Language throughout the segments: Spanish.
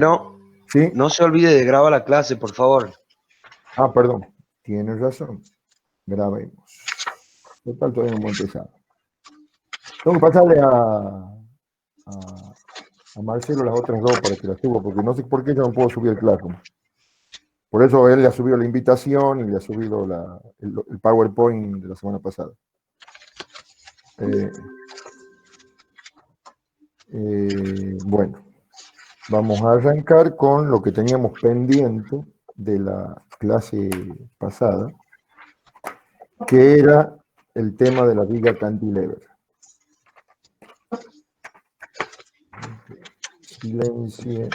No, ¿Sí? no se olvide de grabar la clase, por favor. Ah, perdón. Tienes razón. Grabemos. Total, todavía no hemos empezado. Tengo que pasarle a Marcelo las otras dos para que las suba, porque no sé por qué yo no puedo subir el Classroom. Por eso él le ha subido la invitación y le ha subido el PowerPoint de la semana pasada. Bueno, vamos a arrancar con lo que teníamos pendiente de la clase pasada, que era el tema de la viga cantilever. Silencie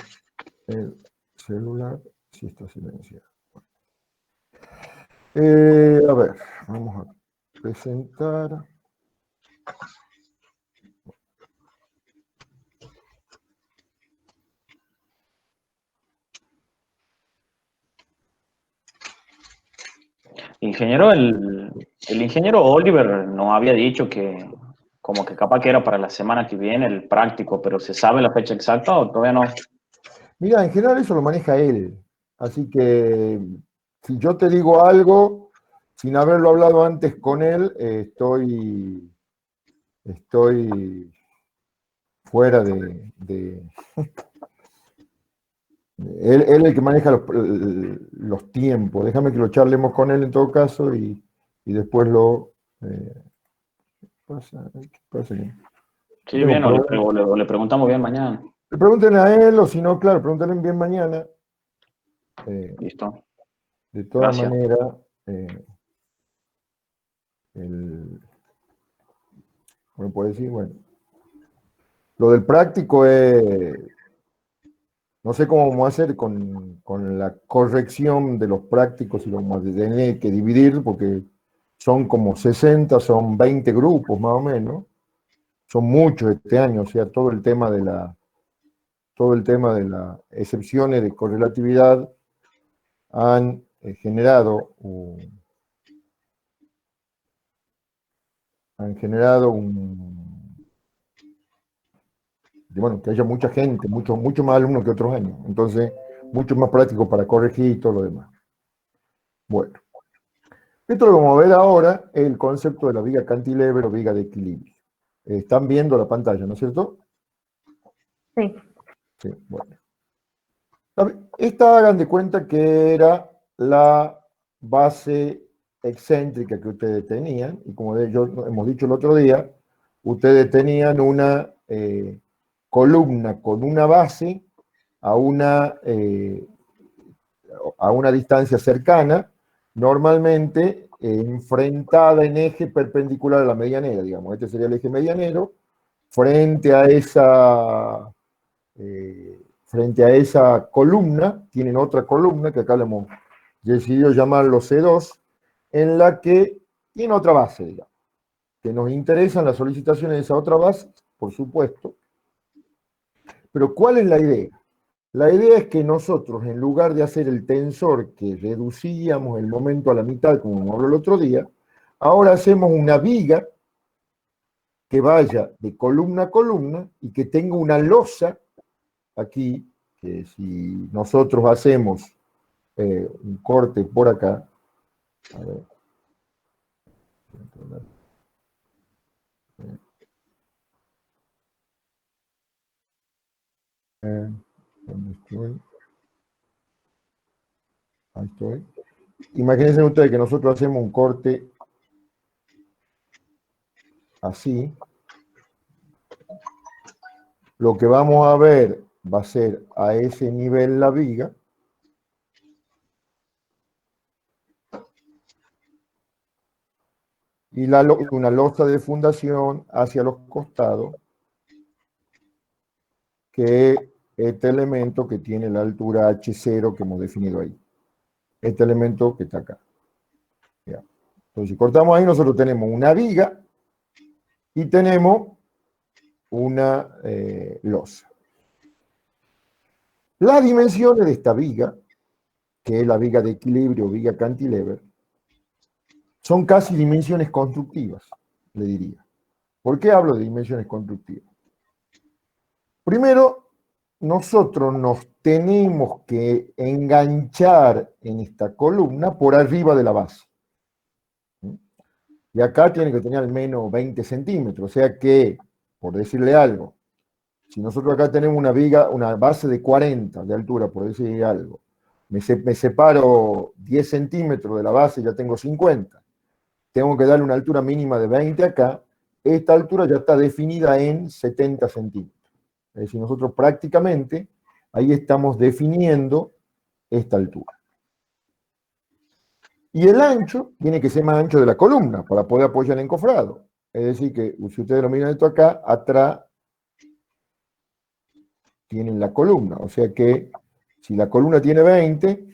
el celular, si está silenciado. A ver, vamos a presentar. Ingeniero, el ingeniero Oliver nos había dicho que como que capaz que era para la semana que viene el práctico, pero ¿se sabe la fecha exacta o todavía no? Mira, en general eso lo maneja él. Así que si yo te digo algo, sin haberlo hablado antes con él, estoy fuera él es el que maneja los tiempos. Déjame que lo charlemos con él en todo caso y después lo... ¿qué pasa? Sí, Tengo bien, o problemas. le preguntamos bien mañana. Le pregunten a él, o si no, claro, pregúntenle bien mañana. Listo. De todas Gracias. maneras, ¿cómo puedo decir? Bueno, lo del práctico es, no sé cómo vamos a hacer con la corrección de los prácticos y lo vamos a tener que dividir porque son como 60, son 20 grupos más o menos. Son muchos este año, o sea, todo el tema de las excepciones de correlatividad han generado bueno, que haya mucha gente, mucho más alumnos que otros años. Entonces, mucho más práctico para corregir y todo lo demás. Bueno, esto lo vamos a ver ahora, el concepto de la viga cantilever o viga de equilibrio. Están viendo la pantalla, ¿no es cierto? Sí. Sí, bueno. Esta hagan de cuenta que era la base excéntrica que ustedes tenían, y como hemos dicho el otro día, ustedes tenían una columna con una base a una distancia cercana, normalmente enfrentada en eje perpendicular a la medianera, digamos. Este sería el eje medianero, frente a esa columna, tienen otra columna que acá le hemos decidido llamarlo C2, en la que tiene otra base, digamos, que nos interesan las solicitaciones de esa otra base, por supuesto. Pero ¿cuál es la idea? La idea es que nosotros, en lugar de hacer el tensor que reducíamos el momento a la mitad, como me habló el otro día, ahora hacemos una viga que vaya de columna a columna y que tenga una losa aquí, que si nosotros hacemos un corte por acá, a ver, ¿dónde estoy? Ahí estoy. Imagínense ustedes que nosotros hacemos un corte así. Lo que vamos a ver va a ser a ese nivel la viga. Y una losa de fundación hacia los costados, que es este elemento que tiene la altura H0 que hemos definido ahí. Este elemento que está acá. Ya. Entonces, si cortamos ahí, nosotros tenemos una viga y tenemos una losa. Las dimensiones de esta viga, que es la viga de equilibrio, viga cantilever, son casi dimensiones constructivas, le diría. ¿Por qué hablo de dimensiones constructivas? Primero, nosotros nos tenemos que enganchar en esta columna por arriba de la base. Y acá tiene que tener al menos 20 centímetros, o sea que, por decirle algo, si nosotros acá tenemos una viga, una base de 40 de altura, por decirle algo, me separo 10 centímetros de la base, ya tengo 50. Tengo que darle una altura mínima de 20 acá. Esta altura ya está definida en 70 centímetros. Es decir, nosotros prácticamente ahí estamos definiendo esta altura. Y el ancho tiene que ser más ancho de la columna para poder apoyar el encofrado. Es decir, que si ustedes lo miran esto acá, atrás tienen la columna. O sea que si la columna tiene 20,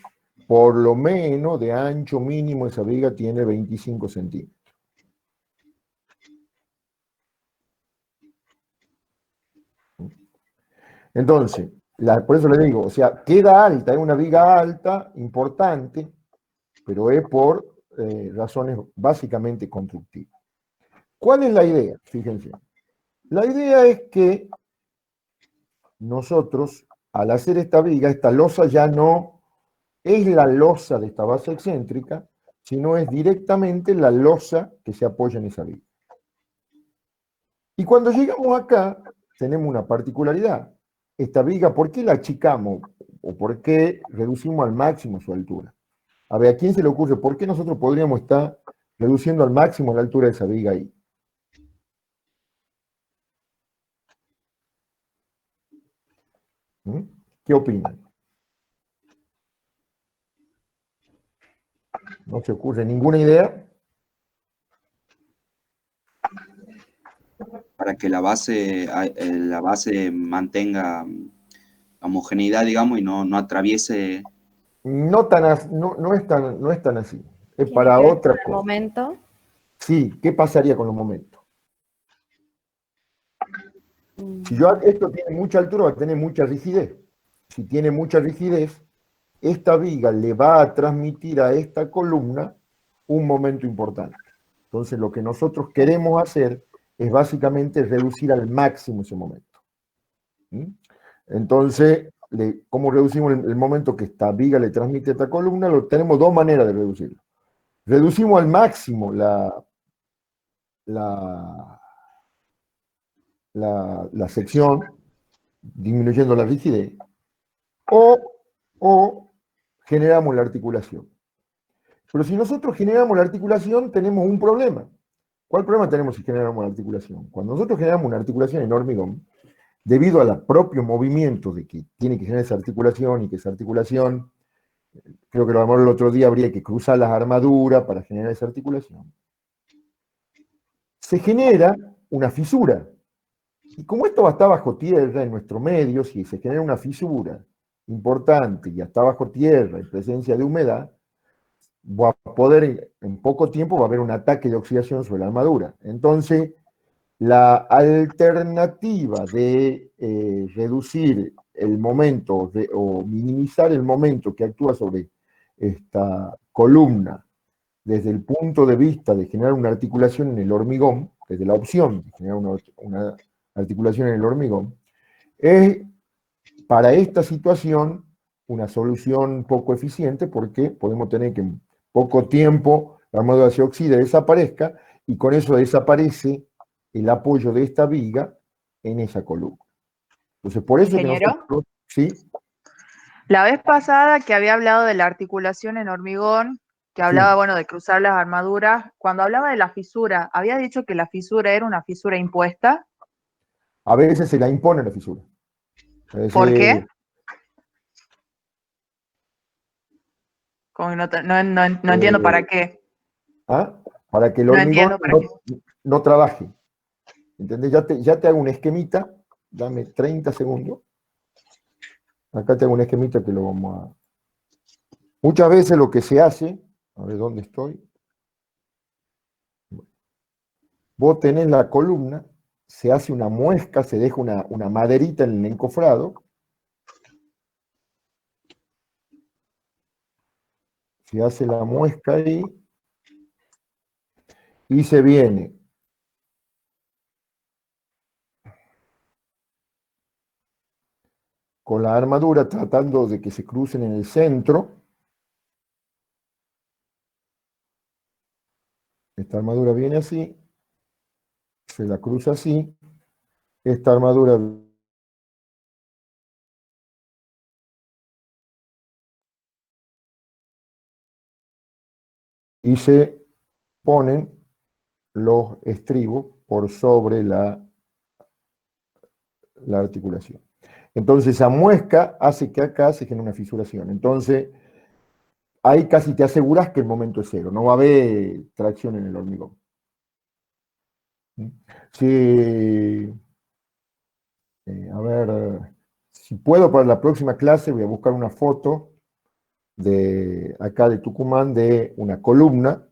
por lo menos de ancho mínimo esa viga tiene 25 centímetros. Entonces, por eso le digo, o sea, queda alta, es una viga alta, importante, pero es por razones básicamente constructivas. ¿Cuál es la idea? Fíjense. La idea es que nosotros, al hacer esta viga, esta losa ya no es la losa de esta base excéntrica, sino es directamente la losa que se apoya en esa viga. Y cuando llegamos acá, tenemos una particularidad. Esta viga, ¿por qué la achicamos? ¿O por qué reducimos al máximo su altura? A ver, ¿a quién se le ocurre? ¿Por qué nosotros podríamos estar reduciendo al máximo la altura de esa viga ahí? ¿Mm? ¿Qué opinan? ¿No se ocurre ninguna idea? Para que la base mantenga homogeneidad, digamos, y no atraviese. No, no es tan así. Es Tiene para que ver otra con el cosa. momento. Sí, ¿qué pasaría con los momentos? Si esto tiene mucha altura, va a tener mucha rigidez. Si tiene mucha rigidez, esta viga le va a transmitir a esta columna un momento importante. Entonces, lo que nosotros queremos hacer es básicamente reducir al máximo ese momento. ¿Mm? Entonces, ¿cómo reducimos el momento que esta viga le transmite a esta columna? Tenemos dos maneras de reducirlo. Reducimos al máximo la sección, disminuyendo la rigidez, o generamos la articulación. Pero si nosotros generamos la articulación, tenemos un problema. ¿Cuál problema tenemos si generamos la articulación? Cuando nosotros generamos una articulación en hormigón, debido al propio movimiento de que tiene que generar esa articulación y que esa articulación, creo que lo hablamos el otro día, habría que cruzar las armaduras para generar esa articulación, se genera una fisura. Y como esto está bajo tierra en nuestro medio, si se genera una fisura importante y está bajo tierra en presencia de humedad, va a poder, en poco tiempo va a haber un ataque de oxidación sobre la armadura. Entonces, la alternativa de reducir el momento o minimizar el momento que actúa sobre esta columna desde el punto de vista de generar una articulación en el hormigón, desde la opción de generar una articulación en el hormigón, es para esta situación una solución poco eficiente porque podemos tener que en poco tiempo la armadura se oxida, desaparezca, y con eso desaparece el apoyo de esta viga en esa columna. Entonces, por eso que Ingeniero, nosotros, sí, la vez pasada que había hablado de la articulación en hormigón, que hablaba, bueno, de cruzar las armaduras, cuando hablaba de la fisura, ¿había dicho que la fisura era una fisura impuesta? a veces se la impone la fisura. Es ¿Por decir, qué? Como que no entiendo para qué. ¿ah? Para que el No hormigón entiendo para qué. no trabaje. ¿Entendés? Ya te hago un esquemita, dame 30 segundos. Acá te hago un esquemita que lo vamos a... Muchas veces lo que se hace, a ver dónde estoy, vos tenés la columna, se hace una muesca, se deja una maderita en el encofrado, se hace la muesca ahí, y se viene con la armadura tratando de que se crucen en el centro. Esta armadura viene así, se la cruza así, esta armadura y se ponen los estribos por sobre la articulación. Entonces, esa muesca hace que acá se genere una fisuración. Entonces, ahí casi te aseguras que el momento es cero, no va a haber tracción en el hormigón. Si, a ver, si puedo para la próxima clase voy a buscar una foto de acá de Tucumán de una columna,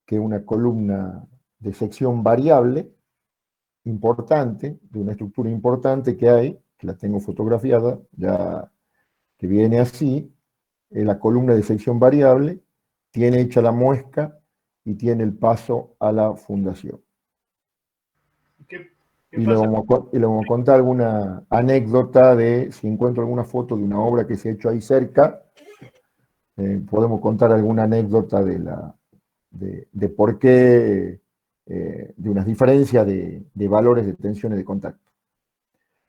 que es una columna de sección variable, importante, de una estructura importante que hay, que la tengo fotografiada, ya que viene así, la columna de sección variable, tiene hecha la muesca y tiene el paso a la fundación. Y le vamos a contar alguna anécdota de, si encuentro alguna foto de una obra que se ha hecho ahí cerca, podemos contar alguna anécdota de por qué, de unas diferencias de valores de tensiones de contacto.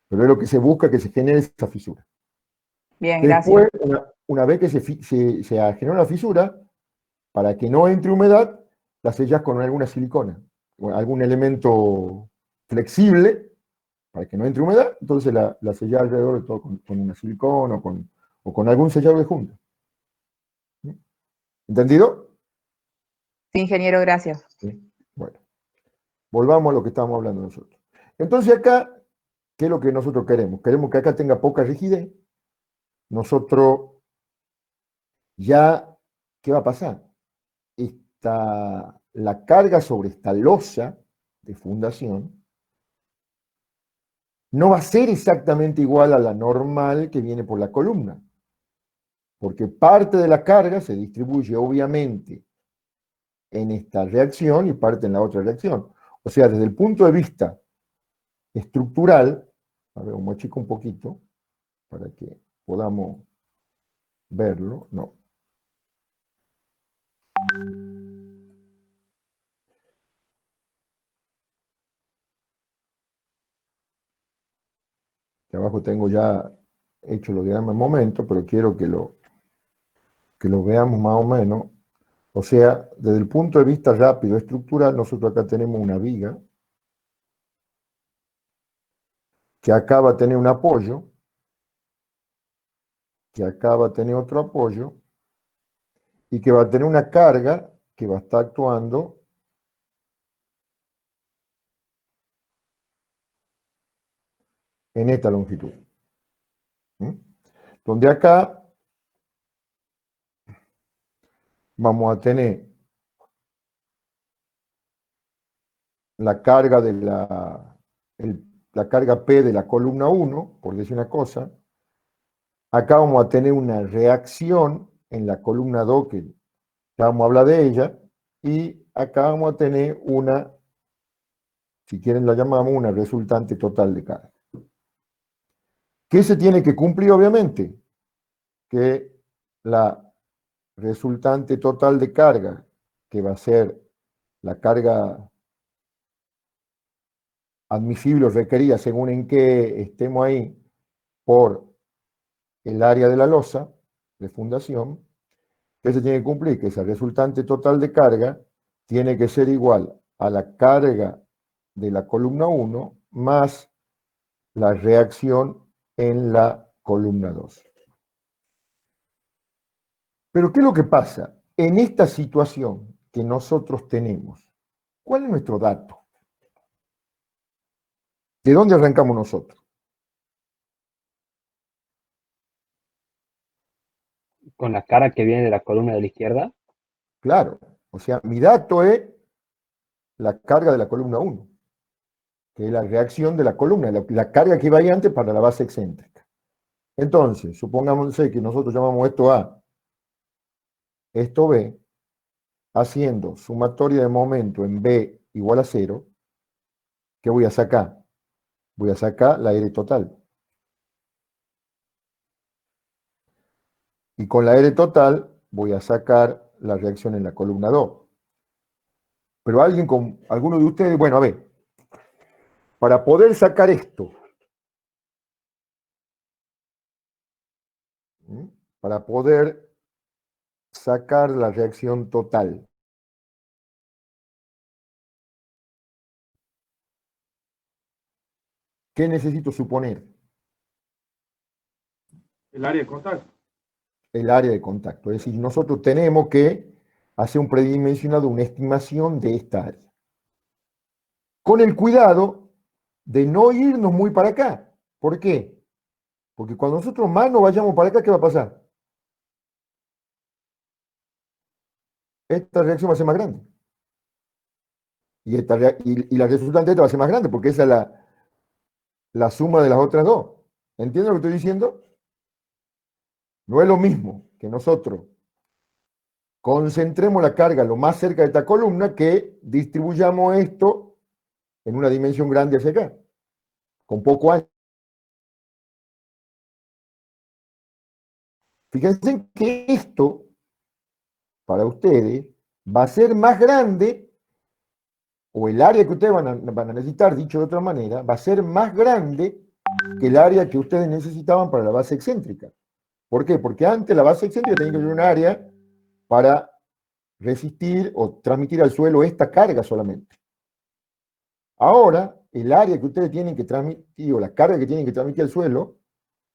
Pero es lo que se busca, que se genere esa fisura. Bien, Después, gracias. una vez que se genera la fisura, para que no entre humedad, la sellas con alguna silicona, o algún elemento flexible, para que no entre humedad, entonces la sellas alrededor de todo con una silicona o con algún sellador de junta. ¿Entendido? Sí, ingeniero, gracias. Sí. Bueno, volvamos a lo que estábamos hablando nosotros. Entonces acá, ¿qué es lo que nosotros queremos? Queremos que acá tenga poca rigidez. Nosotros ya, ¿qué va a pasar? La carga sobre esta losa de fundación no va a ser exactamente igual a la normal que viene por la columna, porque parte de la carga se distribuye obviamente en esta reacción y parte en la otra reacción. O sea, desde el punto de vista estructural, a ver, vamos a achicar un poquito para que podamos verlo, no. Aquí abajo tengo ya hecho los diagramas en momento, pero quiero que lo veamos más o menos. O sea, desde el punto de vista rápido estructural, nosotros acá tenemos una viga, que acá va a tener un apoyo, que acá va a tener otro apoyo, y que va a tener una carga que va a estar actuando en esta longitud. Donde acá vamos a tener la carga de la carga P de la columna 1, por decir una cosa. Acá vamos a tener una reacción en la columna 2, que ya vamos a hablar de ella, y acá vamos a tener una, si quieren la llamamos, una resultante total de carga. ¿Qué se tiene que cumplir, obviamente? Que la resultante total de carga, que va a ser la carga admisible o requerida según en qué estemos ahí por el área de la losa de fundación, ¿qué se tiene que cumplir? Que esa resultante total de carga tiene que ser igual a la carga de la columna 1 más la reacción en la columna 2. Pero ¿qué es lo que pasa? En esta situación que nosotros tenemos, ¿cuál es nuestro dato? ¿De dónde arrancamos nosotros? Con la cara que viene de la columna de la izquierda. Claro, o sea, mi dato es la carga de la columna 1, que es la reacción de la columna, la carga que iba ahí antes para la base excéntrica. Entonces, supongamos que nosotros llamamos esto A, esto B, haciendo sumatoria de momento en B igual a 0, ¿qué voy a sacar? Voy a sacar la R total. Y con la R total voy a sacar la reacción en la columna 2. Pero alguno de ustedes, bueno, a ver, para poder sacar esto, ¿sí? Para poder sacar la reacción total, ¿qué necesito suponer? El área de contacto. El área de contacto. Es decir, nosotros tenemos que hacer un predimensionado, una estimación de esta área. Con el cuidado de no irnos muy para acá. ¿Por qué? Porque cuando nosotros más nos vayamos para acá, ¿qué va a pasar? Esta reacción va a ser más grande. Y la resultante de esta va a ser más grande, porque esa es la suma de las otras dos. ¿Entienden lo que estoy diciendo? No es lo mismo que nosotros concentremos la carga lo más cerca de esta columna que distribuyamos esto en una dimensión grande hacia acá, con poco ancho. Fíjense que esto, para ustedes, va a ser más grande, o el área que ustedes van a necesitar, dicho de otra manera, va a ser más grande que el área que ustedes necesitaban para la base excéntrica. ¿Por qué? Porque antes la base excéntrica tenía que ser un área para resistir o transmitir al suelo esta carga solamente. Ahora, el área que ustedes tienen que transmitir, o la carga que tienen que transmitir al suelo,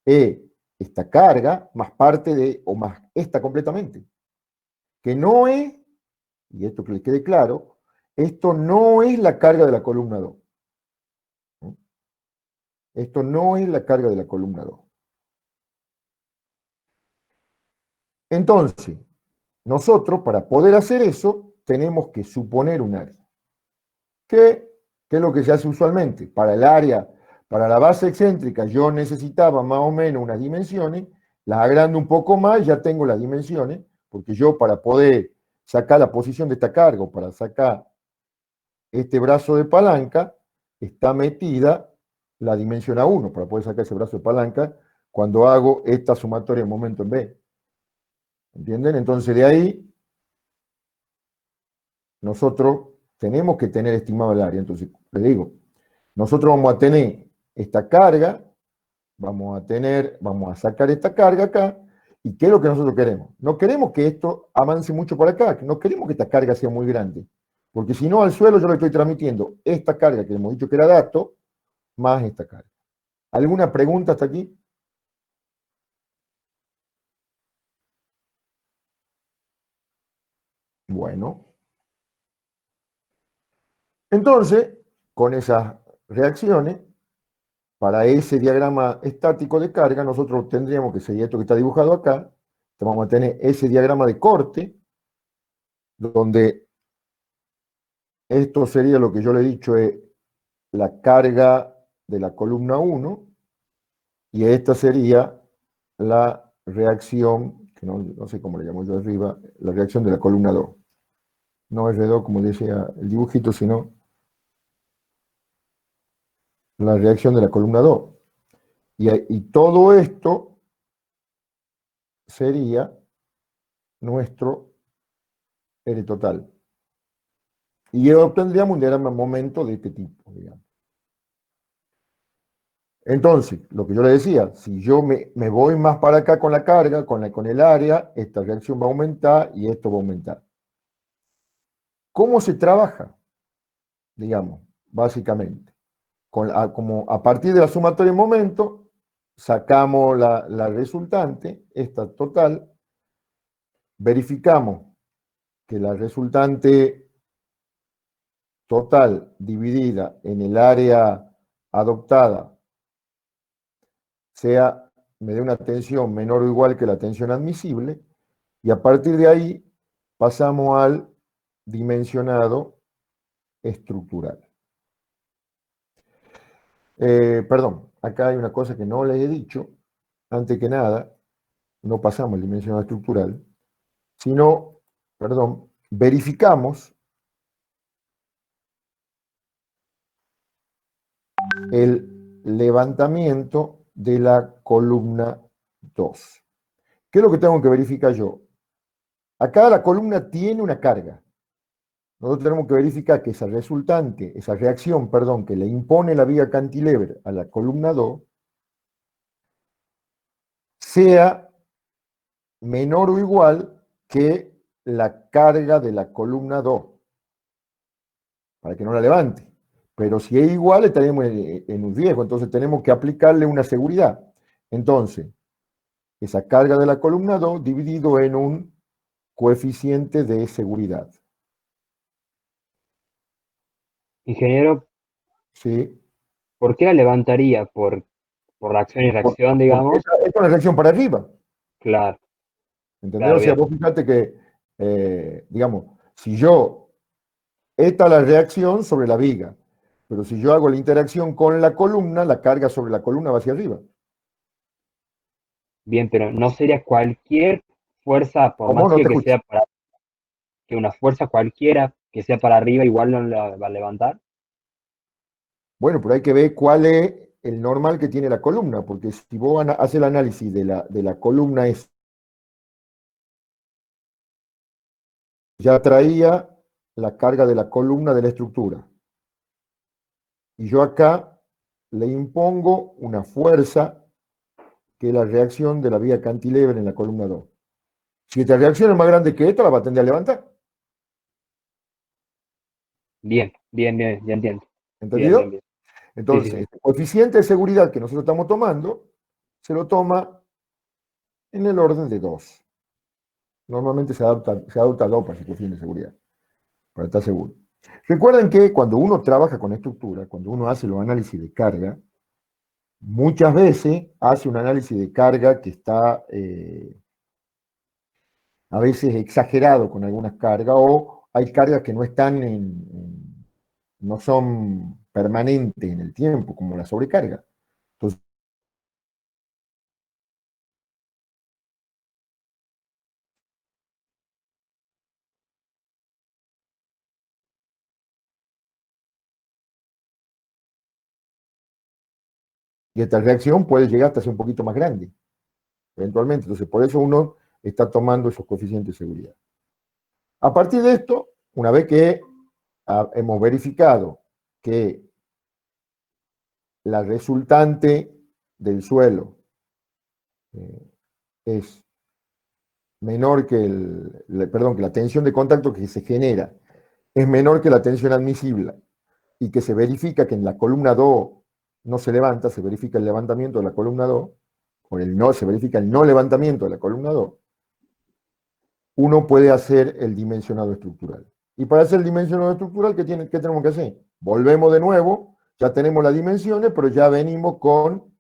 es esta carga más parte de, o más esta completamente. Que no es, y esto que les quede claro, esto no es la carga de la columna 2. ¿No? Esto no es la carga de la columna 2. Entonces, nosotros para poder hacer eso, tenemos que suponer un área. ¿Qué es lo que se hace usualmente? Para el área, para la base excéntrica, yo necesitaba más o menos unas dimensiones, las agrando un poco más, ya tengo las dimensiones, porque yo para poder sacar la posición de esta carga, o para sacar este brazo de palanca, está metida la dimensión A1, para poder sacar ese brazo de palanca, cuando hago esta sumatoria de momento en B. ¿Entienden? Entonces de ahí, nosotros tenemos que tener estimado el área. Entonces, les digo, nosotros vamos a tener esta carga, vamos a sacar esta carga acá, ¿y qué es lo que nosotros queremos? No queremos que esto avance mucho para acá, no queremos que esta carga sea muy grande, porque si no al suelo yo le estoy transmitiendo esta carga que hemos dicho que era dato, más esta carga. ¿Alguna pregunta hasta aquí? Bueno. Entonces, con esas reacciones, para ese diagrama estático de carga, nosotros tendríamos que sería esto que está dibujado acá, vamos a tener ese diagrama de corte, donde esto sería lo que yo le he dicho es la carga de la columna 1, y esta sería la reacción, que no sé cómo le llamo yo arriba, la reacción de la columna 2. No R2 como decía el dibujito, sino la reacción de la columna 2. Y todo esto sería nuestro R total. Y obtendríamos un diagrama momento de este tipo, digamos. Entonces, lo que yo le decía, si yo me voy más para acá con la carga, con el área, esta reacción va a aumentar y esto va a aumentar. ¿Cómo se trabaja? Digamos, básicamente. Como a partir de la sumatoria de momento, sacamos la resultante, esta total, verificamos que la resultante total dividida en el área adoptada me dé una tensión menor o igual que la tensión admisible, y a partir de ahí pasamos al dimensionado estructural. Perdón, acá hay una cosa que no les he dicho. Antes que nada, no pasamos al dimensionado estructural, sino, perdón, verificamos el levantamiento de la columna 2. ¿Qué es lo que tengo que verificar yo? Acá la columna tiene una carga. Nosotros tenemos que verificar que esa resultante, esa reacción, perdón, que le impone la viga cantilever a la columna 2, sea menor o igual que la carga de la columna 2, para que no la levante. Pero si es igual, estaríamos en un riesgo, entonces tenemos que aplicarle una seguridad. Entonces, esa carga de la columna 2 dividido en un coeficiente de seguridad. Ingeniero, ¿Sí? ¿por qué la levantaría? Por la acción y reacción, Porque digamos. esta es una reacción para arriba. Claro, ¿Entendés? claro, O sea, bien. vos fíjate que, digamos, si yo, esta es la reacción sobre la viga, pero si yo hago la interacción con la columna, la carga sobre la columna va hacia arriba. Bien, pero no sería cualquier fuerza, por ¿Cómo? más No te que escucho. sea para, que una fuerza cualquiera que sea para arriba, igual no la va a levantar. Bueno, pero hay que ver cuál es el normal que tiene la columna, porque si vos haces el análisis de la columna es, ya traía la carga de la columna de la estructura. Y yo acá le impongo una fuerza que es la reacción de la vía cantilever en la columna 2. Si esta reacción es más grande que esta, la va a tender a levantar. Bien, bien, bien, ya entiendo. Bien, bien, ¿Entendido? bien. Sí, sí, Entonces, sí. el coeficiente de seguridad que nosotros estamos tomando, se lo toma en el orden de 2. Normalmente se adopta 2 para el coeficiente de seguridad, para estar seguro. Recuerden que cuando uno trabaja con estructura, cuando uno hace los análisis de carga, muchas veces hace un análisis de carga que está a veces exagerado con algunas cargas, o hay cargas que no están no son permanentes en el tiempo, como la sobrecarga. Entonces, y esta reacción puede llegar hasta ser un poquito más grande, eventualmente. Entonces, por eso uno está tomando esos coeficientes de seguridad. A partir de esto, una vez que hemos verificado que la resultante del suelo es menor que perdón, que la tensión de contacto que se genera es menor que la tensión admisible y que se verifica que en la columna 2 no se levanta, se verifica el levantamiento de la columna 2, o se verifica el no levantamiento de la columna 2, uno puede hacer el dimensionado estructural. Y para hacer el dimensionado estructural, ¿qué tenemos que hacer? Volvemos de nuevo, ya tenemos las dimensiones, pero ya venimos con,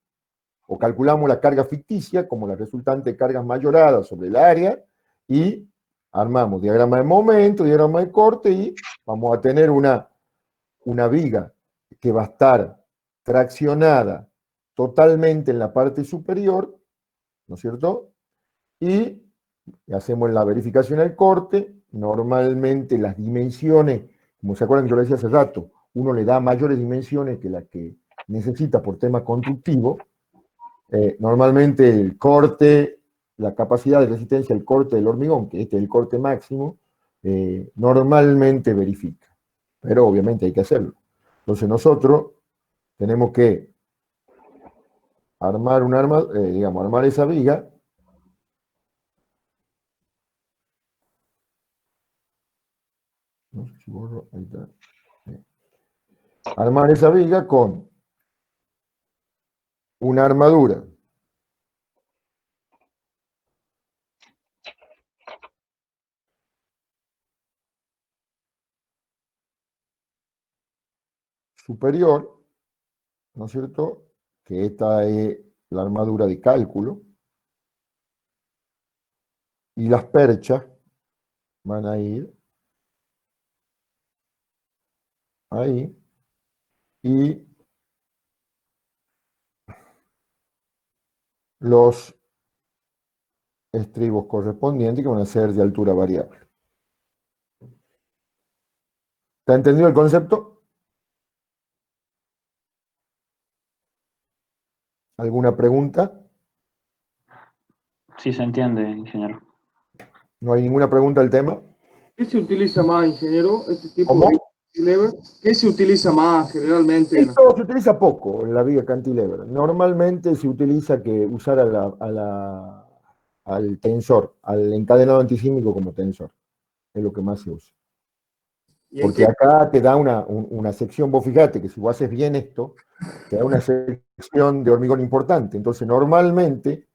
o calculamos la carga ficticia como la resultante de cargas mayoradas sobre el área, y armamos diagrama de momento, diagrama de corte, y vamos a tener una viga que va a estar traccionada totalmente en la parte superior, ¿no es cierto? Y hacemos la verificación del corte, normalmente las dimensiones, como se acuerdan que yo le decía hace rato, uno le da mayores dimensiones que las que necesita por tema constructivo. Normalmente el corte, la capacidad de resistencia al corte del hormigón, que este es el corte máximo, normalmente verifica. Pero obviamente hay que hacerlo. Entonces nosotros tenemos que armar digamos, armar esa viga. No sé si borro, ahí está. Armar esa viga con una armadura superior, ¿no es cierto? Que esta es la armadura de cálculo, y las perchas van a ir ahí, y los estribos correspondientes que van a ser de altura variable. ¿Está entendido el concepto? ¿Alguna pregunta? Sí se entiende, ingeniero. ¿No hay ninguna pregunta al tema? ¿Qué se utiliza más, ingeniero? Este tipo ¿Cómo? de viga cantilever. ¿Qué se utiliza más generalmente? Esto se utiliza poco en la viga cantilever. Normalmente se utiliza que usar al tensor, al encadenado antisísmico como tensor. Es lo que más se usa. ¿Y en Porque qué? acá te da una sección, vos fíjate que si vos haces bien esto, te da una sección de hormigón importante. Entonces, normalmente,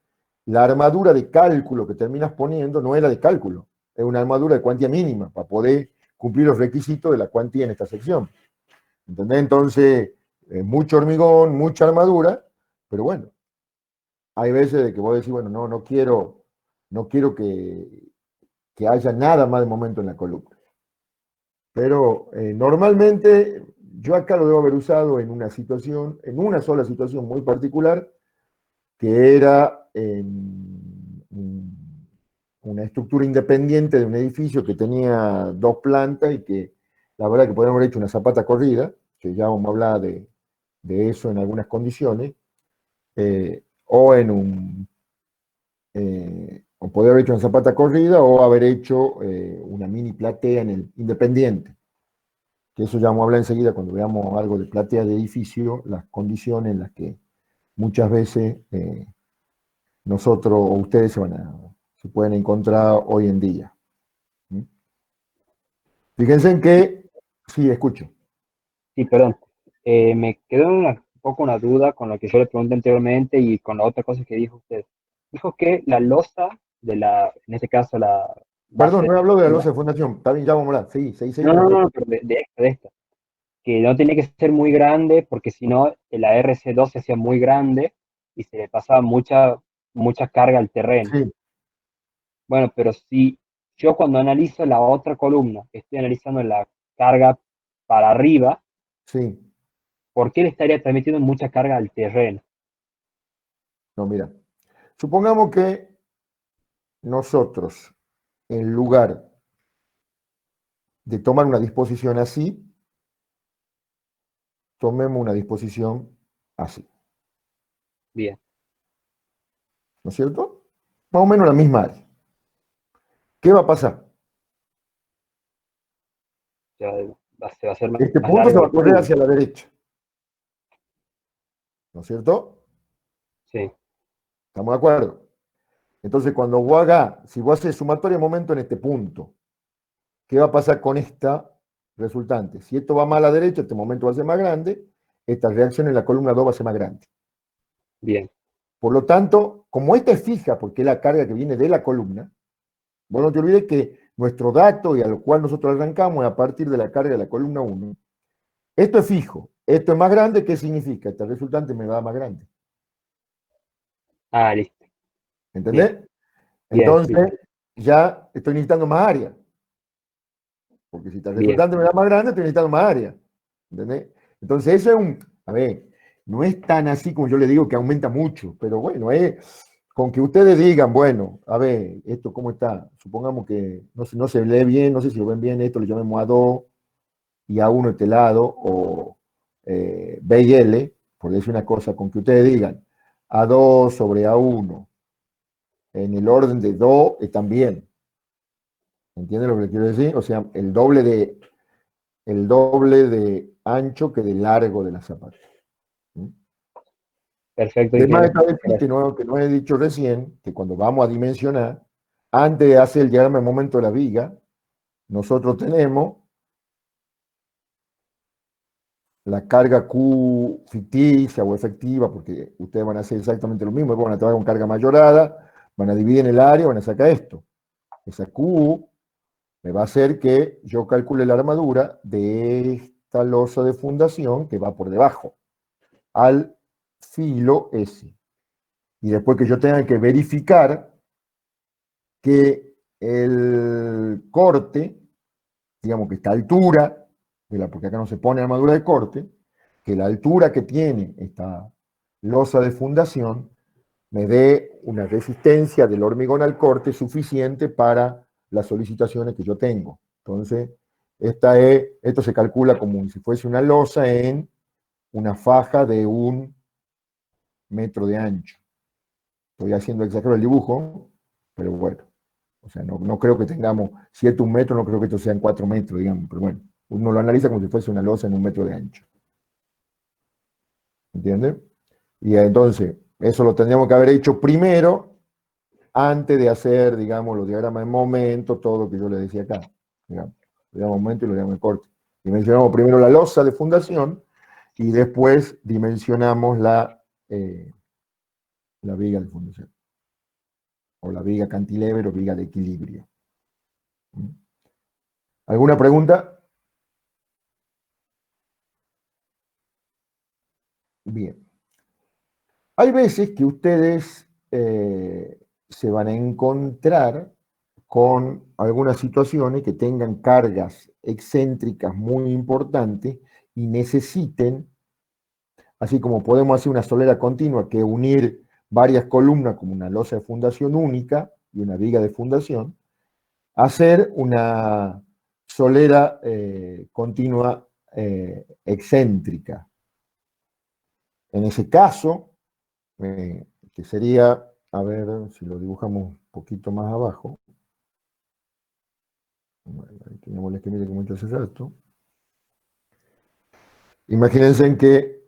la armadura de cálculo que terminas poniendo no es la de cálculo, es una armadura de cuantía mínima para poder cumplir los requisitos de la cuantía en esta sección. ¿Entendés? Entonces, mucho hormigón, mucha armadura, pero bueno, hay veces de que vos decís, bueno, no quiero que haya nada más de momento en la columna. Pero normalmente yo acá lo debo haber usado en una situación, en una sola situación muy particular, que era una estructura independiente de un edificio que tenía 2 plantas y que la verdad que podríamos haber hecho una zapata corrida, que ya vamos a hablar de eso en algunas condiciones, o o poder haber hecho una zapata corrida o haber hecho una mini platea en el independiente. Que eso ya vamos a hablar enseguida cuando veamos algo de platea de edificio, las condiciones en las que muchas veces nosotros o ustedes se pueden encontrar hoy en día. ¿Mm? Fíjense en que, sí, escucho. Sí, perdón. Me quedó un poco una duda con lo que yo le pregunté anteriormente y con la otra cosa que dijo usted. Dijo que la losa en este caso la Perdón, base. no hablo de la losa de fundación, está bien, ya vamos a hablar, sí, No, pero no, no, pero de esta. Que no tenía que ser muy grande porque si no la RC2 se hacía muy grande y se le pasaba mucha carga al terreno. sí, Bueno, pero si yo cuando analizo la otra columna, estoy analizando la carga para arriba, sí. ¿por qué le estaría transmitiendo mucha carga al terreno? No, mira, supongamos que nosotros, en lugar de tomar una disposición así, tomemos una disposición así, Bien, ¿no es cierto? Más o menos la misma área. ¿Qué va a pasar? ya se va a hacer Este más punto se larga va a la correr columna. hacia la derecha, ¿no es cierto? Sí, ¿Estamos de acuerdo? Entonces, cuando vos hagas, si vos haces sumatoria de momento en este punto, ¿qué va a pasar con esta resultante? Si esto va más a la derecha, este momento va a ser más grande, esta reacción en la columna 2 va a ser más grande. bien, Por lo tanto, como esta es fija, porque es la carga que viene de la columna, vos no te olvides que nuestro dato y al cual nosotros arrancamos es a partir de la carga de la columna 1. Esto es fijo, esto es más grande, ¿qué significa? Este resultante me va a dar más grande. listo, bien, ¿Entendés? bien, sí, Entonces, ya estoy necesitando más área. Porque si el bien, resultante me da más grande, estoy necesitando más área. ¿Entendés? Entonces, eso es a ver, no es tan así como yo le digo que aumenta mucho, pero bueno, es con que ustedes digan, bueno, a ver, esto cómo está. Supongamos que no se lee bien, no sé si lo ven bien, esto lo llamemos A2 y A1 este lado, o B y L, por decir una cosa, con que ustedes digan A2 sobre A1 en el orden de Do están bien. ¿Entienden lo que quiero decir? O sea, el doble de ancho que de largo de la zapata. ¿Mm? perfecto, Además, ingeniero. esta vez que no he dicho recién, que cuando vamos a dimensionar, antes de hacer el diagrama de momento de la viga, nosotros tenemos la carga Q ficticia o efectiva, porque ustedes van a hacer exactamente lo mismo, van a trabajar con carga mayorada, van a dividir en el área, van a sacar esto. Esa Q me va a hacer que yo calcule la armadura de esta losa de fundación que va por debajo, al filo S. Y después que yo tenga que verificar que el corte, digamos que esta altura, porque acá no se pone armadura de corte, que la altura que tiene esta losa de fundación me dé una resistencia del hormigón al corte suficiente para las solicitaciones que yo tengo. Entonces, esto se calcula como si fuese una losa en una faja de 1 metro de ancho. Estoy haciendo exagerado el dibujo, pero bueno, o sea, no creo que tengamos, si esto es 1 metro, no creo que esto sean 4 metros, digamos, pero bueno, uno lo analiza como si fuese una losa en 1 metro de ancho. ¿Entiende? Y entonces, eso lo tendríamos que haber hecho primero, antes de hacer, digamos, los diagramas de momento, todo lo que yo le decía acá, digamos, los diagramas de momento y los diagramas de corte. Dimensionamos primero la losa de fundación y después dimensionamos la viga de fundación, o la viga cantilever o viga de equilibrio. ¿Alguna pregunta? Bien. Hay veces que ustedes se van a encontrar con algunas situaciones que tengan cargas excéntricas muy importantes y necesiten, así como podemos hacer una solera continua que unir varias columnas como una losa de fundación única y una viga de fundación, hacer una solera continua excéntrica. En ese caso, que sería, a ver si lo dibujamos un poquito más abajo. Bueno, ahí tenemos el esquema que mucho hace rato. Imagínense que,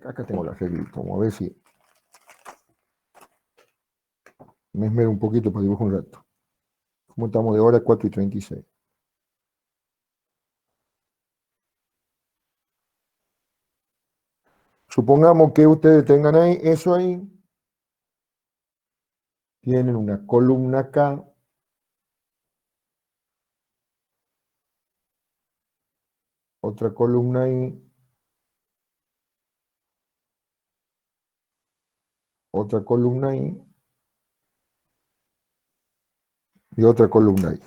acá tengo la regla, como a ver si me esmero un poquito para dibujar un rato. ¿Cómo estamos de hora? 4:36. Supongamos que ustedes tengan ahí, eso ahí, tienen una columna acá, otra columna ahí, otra columna ahí, y otra columna ahí.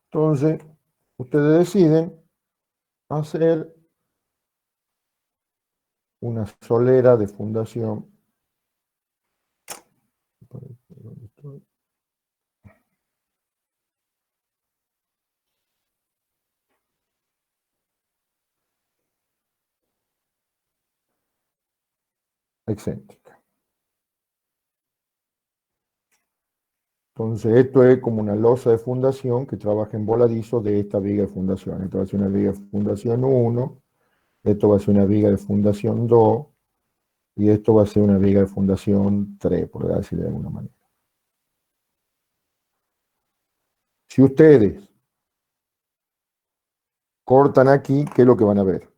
Entonces, ustedes deciden hacer una solera de fundación. Excéntrica. Entonces, esto es como una losa de fundación que trabaja en voladizo de esta viga de fundación. Esto va a ser una viga de fundación 1, esto va a ser una viga de fundación 2, y esto va a ser una viga de fundación 3, por decirlo de alguna manera. Si ustedes cortan aquí, ¿qué es lo que van a ver?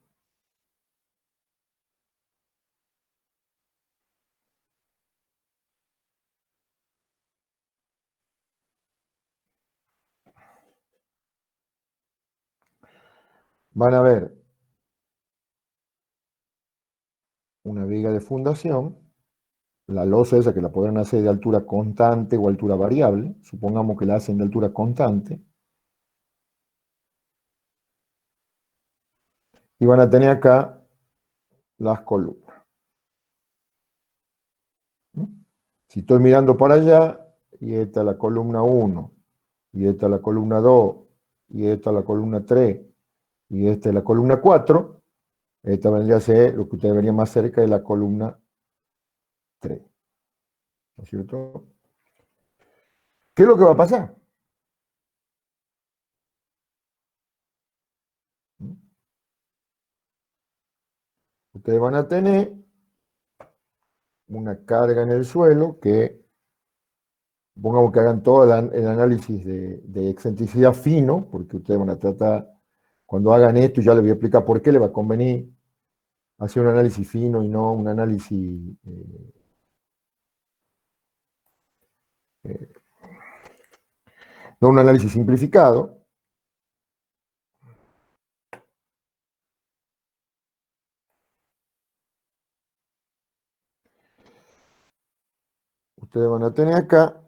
Van a ver una viga de fundación, la losa esa que la podrán hacer de altura constante o altura variable, supongamos que la hacen de altura constante, y van a tener acá las columnas. Si estoy mirando para allá, y esta es la columna 1, y esta es la columna 2, y esta es la columna 3, y esta es la columna 4, esta vendría a ser lo que ustedes verían más cerca de la columna 3. ¿No es cierto? ¿Qué es lo que va a pasar? Ustedes van a tener una carga en el suelo que, supongamos que hagan todo el análisis de excentricidad fino, porque ustedes van a tratar, cuando hagan esto, ya les voy a explicar por qué les va a convenir hacer un análisis fino y no un análisis no un análisis simplificado. Ustedes van a tener acá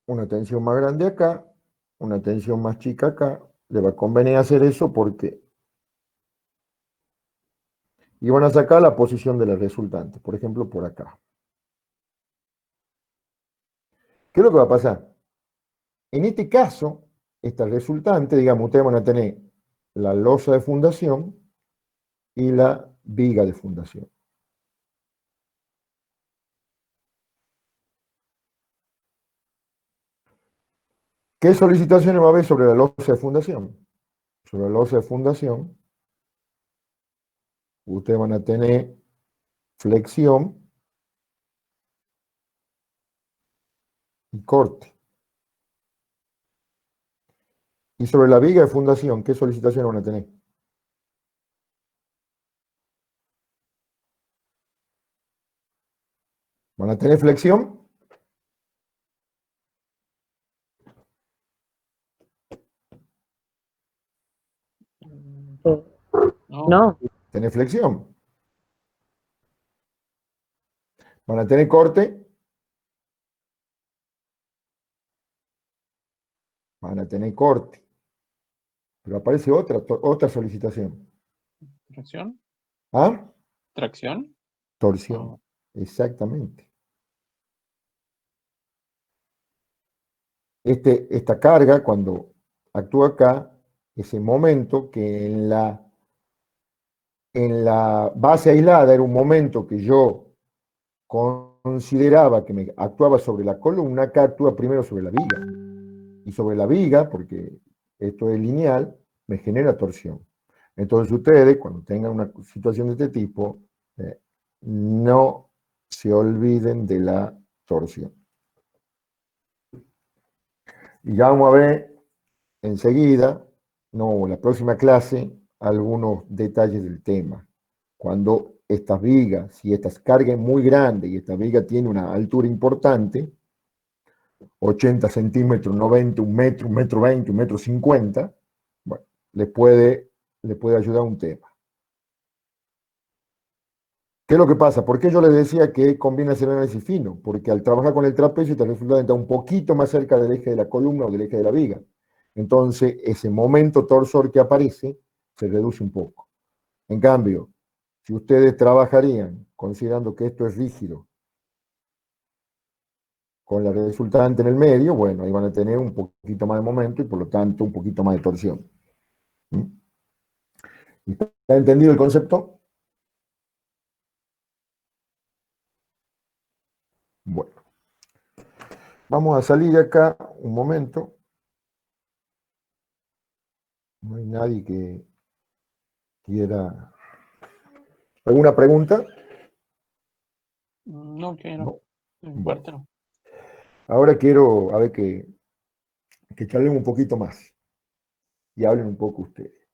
una tensión más grande acá, una tensión más chica acá. Le va a convenir hacer eso porque y van a sacar la posición de la resultante, por ejemplo, por acá. ¿Qué es lo que va a pasar? En este caso, esta resultante, digamos, ustedes van a tener la losa de fundación y la viga de fundación. ¿Qué solicitaciones va a haber sobre la losa de fundación? Sobre la losa de fundación, ustedes van a tener flexión y corte. Y sobre la viga de fundación, ¿qué solicitaciones van a tener? ¿Van a tener flexión? No, ¿Tener flexión? ¿Van a tener corte? Van a tener corte. Pero aparece otra solicitación. ¿Tracción? ¿Ah? ¿Tracción? Torsión. Exactamente. Esta carga, cuando actúa acá, es el momento que en la base aislada era un momento que yo consideraba que me actuaba sobre la columna, acá actúa primero sobre la viga. Y sobre la viga, porque esto es lineal, me genera torsión. Entonces ustedes, cuando tengan una situación de este tipo, no se olviden de la torsión. Y ya vamos a ver enseguida, no, en la próxima clase, algunos detalles del tema. Cuando estas vigas, si esta carga es muy grande y esta viga tiene una altura importante, 80 centímetros, 90, 1 metro 20, 1,50 m, bueno, le puede ayudar un tema. ¿Qué es lo que pasa? ¿Por qué yo les decía que conviene hacer análisis fino? Porque al trabajar con el trapecio, te resulta estar un poquito más cerca del eje de la columna o del eje de la viga. Entonces, ese momento torsor que aparece se reduce un poco. En cambio, si ustedes trabajarían considerando que esto es rígido, con la resultante en el medio, bueno, ahí van a tener un poquito más de momento y por lo tanto un poquito más de torsión. ¿Mm? ¿Está entendido el concepto? Bueno, vamos a salir de acá un momento. No hay nadie que quiera... ¿Alguna pregunta? No, que No. no. En parte no. Ahora quiero, a ver, que charlen un poquito más y hablen un poco ustedes.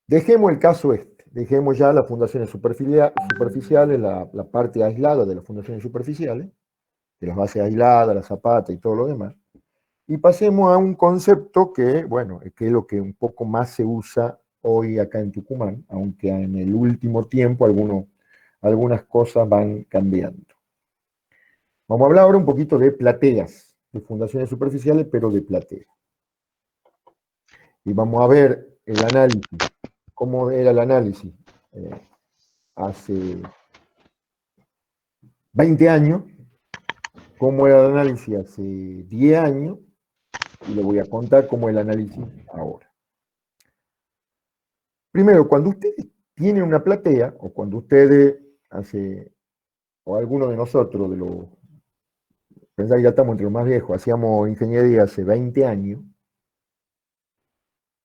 Dejemos el caso dejemos ya las fundaciones superficiales, la parte aislada de las fundaciones superficiales, de las bases aisladas, la zapata y todo lo demás, y pasemos a un concepto que, bueno, que es lo que un poco más se usa hoy acá en Tucumán, aunque en el último tiempo algunas cosas van cambiando. Vamos a hablar ahora un poquito de plateas, de fundaciones superficiales, pero de plateas. Y vamos a ver el análisis, cómo era el análisis hace 20 años, cómo era el análisis hace 10 años, y le voy a contar cómo es el análisis ahora. Primero, cuando ustedes tienen una platea, o cuando ustedes o alguno de nosotros, pensá que ya estamos entre los más viejos, hacíamos ingeniería hace 20 años,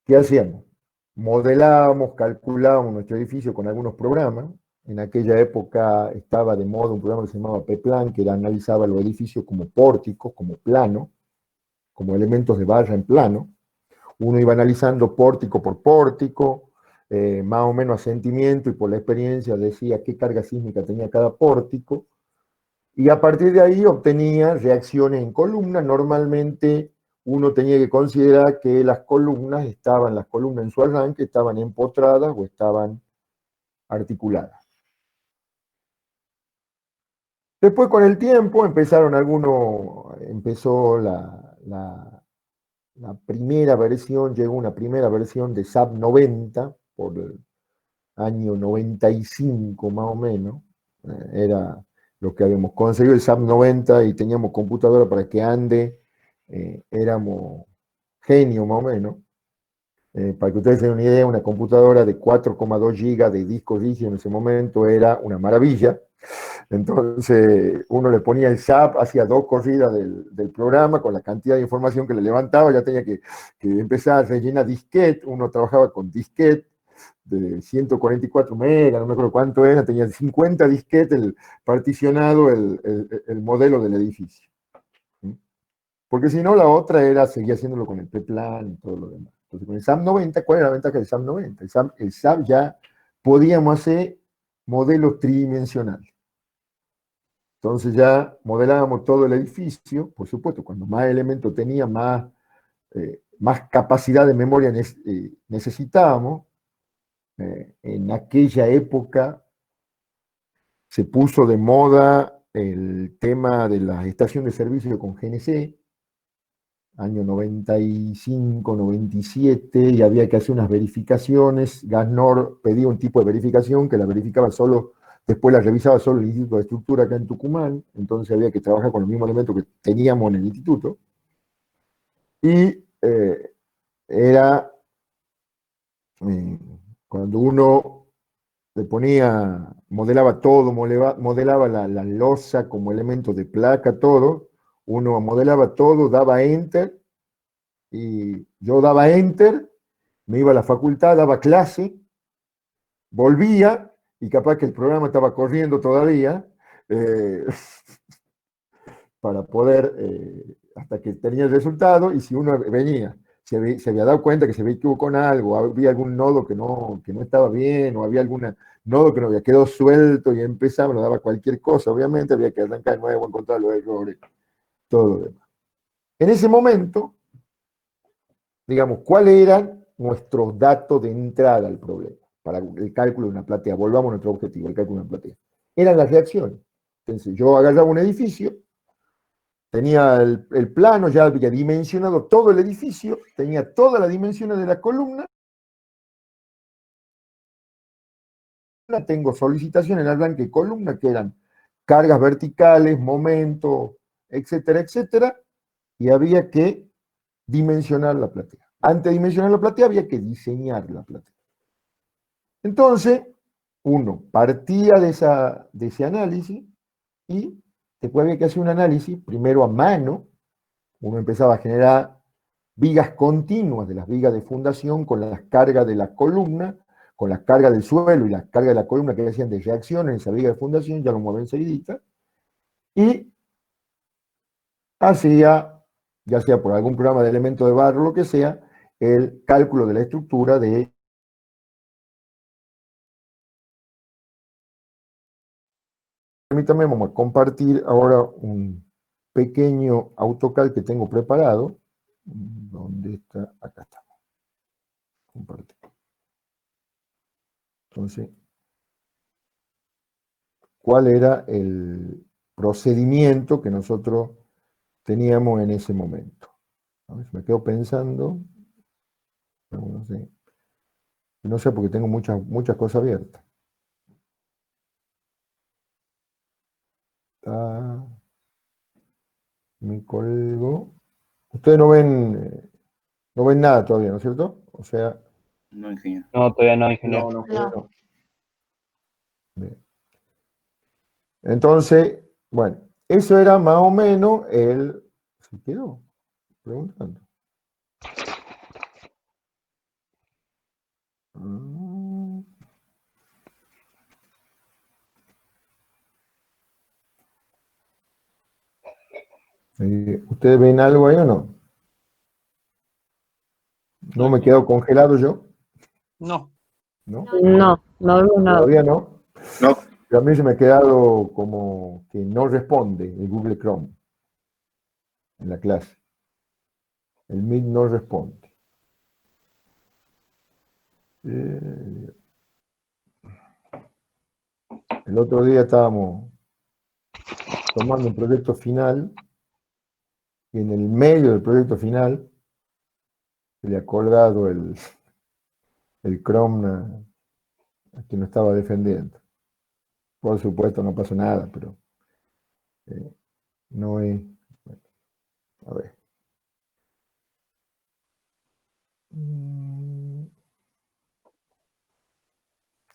¿qué hacíamos? Modelábamos, calculábamos nuestro edificio con algunos programas. En aquella época estaba de moda un programa que se llamaba P-Plan, que analizaba los edificios como pórticos, como plano, como elementos de barra en plano. Uno iba analizando pórtico por pórtico, más o menos a sentimiento, y por la experiencia decía qué carga sísmica tenía cada pórtico, y a partir de ahí obtenía reacciones en columna. Normalmente uno tenía que considerar que las columnas en su arranque estaban empotradas o estaban articuladas. Después, con el tiempo, empezó la primera versión, llegó una primera versión de SAP 90, año 95 más o menos, era lo que habíamos conseguido el SAP 90 y teníamos computadora para que ande, éramos genio más o menos. Para que ustedes tengan una idea, una computadora de 4,2 GB de disco rígido en ese momento era una maravilla. Entonces uno le ponía el SAP, hacía 2 corridas del programa con la cantidad de información que le levantaba, ya tenía que empezar a rellenar disquete, uno trabajaba con disquete de 144 megas, no me acuerdo cuánto era, tenía 50 disquetes particionado el modelo del edificio. Porque si no, la otra era seguir haciéndolo con el P-Plan y todo lo demás. Entonces, con el SAP 90, ¿cuál era la ventaja del SAP 90? El SAP ya podíamos hacer modelos tridimensionales. Entonces ya modelábamos todo el edificio, por supuesto, cuando más elementos tenía, más capacidad de memoria necesitábamos. En aquella época se puso de moda el tema de la estación de servicio con GNC, año 95, 97, y había que hacer unas verificaciones. Gasnor pedía un tipo de verificación que la verificaba solo, después la revisaba solo el Instituto de Estructura acá en Tucumán, entonces había que trabajar con los mismos elementos que teníamos en el instituto. Y era cuando uno le ponía, modelaba todo, modelaba la losa como elemento de placa, todo, uno modelaba todo, daba enter, y yo daba enter, me iba a la facultad, daba clase, volvía, y capaz que el programa estaba corriendo todavía, para poder, hasta que tenía el resultado, y si uno venía, se había dado cuenta que se había equivocado con algo, había algún nodo que no estaba bien, o había algún nodo que no había quedado suelto, y empezaba, nos daba cualquier cosa, obviamente había que arrancar de nuevo, encontrar los errores, todo lo demás. En ese momento, digamos, ¿cuáles eran nuestros datos de entrada al problema? Para el cálculo de una platea, volvamos a nuestro objetivo, el cálculo de una platea. Eran las reacciones. Entonces, yo agarraba un edificio, tenía el plano, ya había dimensionado todo el edificio, tenía todas las dimensiones de la columna, tengo solicitación en arranque de columna, que eran cargas verticales, momentos, etcétera, etcétera, y había que dimensionar la platea. Antes de dimensionar la platea había que diseñar la platea. Entonces, uno partía de ese análisis y después había que hacer un análisis, primero a mano, uno empezaba a generar vigas continuas de las vigas de fundación con las cargas de la columna, con las cargas del suelo y las cargas de la columna que hacían de reacción en esa viga de fundación, ya lo mueven enseguidita, y hacía, ya sea por algún programa de elemento de barro o lo que sea, el cálculo de la estructura de... Permítame, vamos a compartir ahora un pequeño AutoCAD que tengo preparado. ¿Dónde está? Acá está. Compartir. Entonces, ¿cuál era el procedimiento que nosotros teníamos en ese momento? A ver, me quedo pensando. No sé porque tengo muchas cosas abiertas. Me colgo. Ustedes no ven nada todavía, ¿no es cierto? O sea... No, ingeniero. No, todavía no, ingeniero. No. Bien. Entonces, bueno, eso era más o menos el... ¿Se quedó? Preguntando. ¿Ustedes ven algo ahí o no? ¿No me he quedado congelado yo? No. ¿No? No, no vemos nada. Todavía no. No. A mí se me ha quedado como que no responde el Google Chrome en la clase. El Meet no responde. El otro día estábamos tomando un proyecto final y en el medio del proyecto final se le ha colgado el Chrome a quien lo estaba defendiendo. Por supuesto no pasa nada, pero no es... bueno, a ver.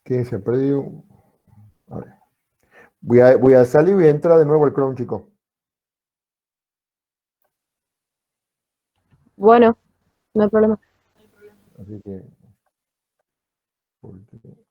¿Qué se perdió? A ver. Voy a salir y voy a entrar de nuevo al Chrome, chicos. Bueno, no hay problema. Así que... porque-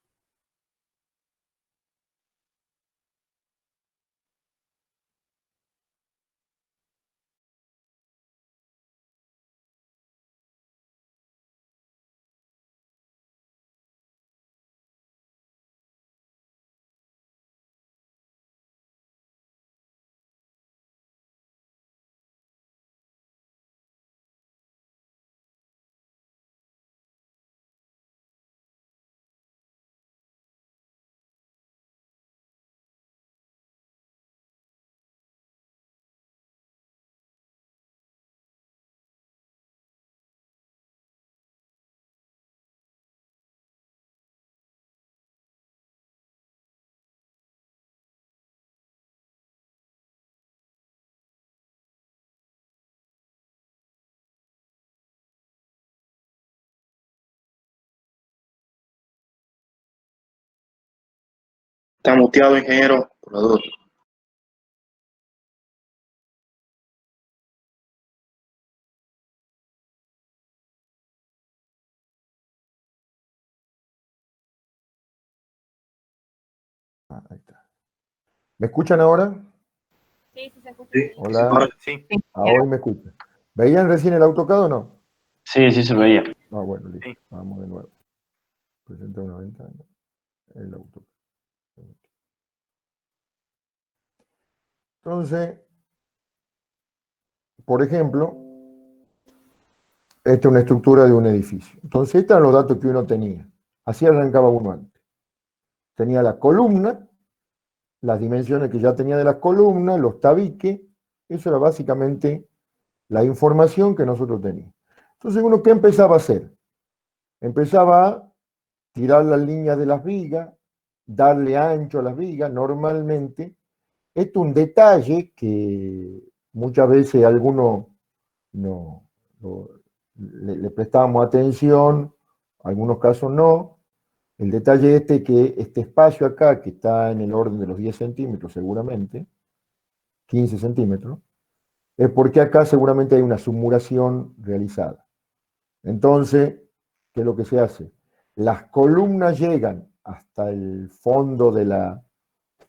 Está muteado, ingeniero, por la duda. ahí está. ¿Me escuchan ahora? Sí, sí se escucha. Sí, Hola. ahora sí. Sí, Ahora me escuchan. ¿Veían recién el AutoCAD o no? Sí, sí se veía. Ah, bueno, listo. Sí. Vamos de nuevo. Presenta una ventana. El AutoCAD. Entonces, por ejemplo, esta es una estructura de un edificio. Entonces, estos eran los datos que uno tenía. Así arrancaba uno antes. Tenía la columna, las dimensiones que ya tenía de las columnas, los tabiques. Eso era básicamente la información que nosotros teníamos. Entonces, uno, ¿qué empezaba a hacer? Empezaba a tirar las líneas de las vigas, darle ancho a las vigas. Normalmente, esto es un detalle que muchas veces algunos no, le prestábamos atención, algunos casos no. El detalle que este espacio acá, que está en el orden de los 10 centímetros seguramente, 15 centímetros, es porque acá seguramente hay una submuración realizada. Entonces, ¿qué es lo que se hace? Las columnas llegan hasta el fondo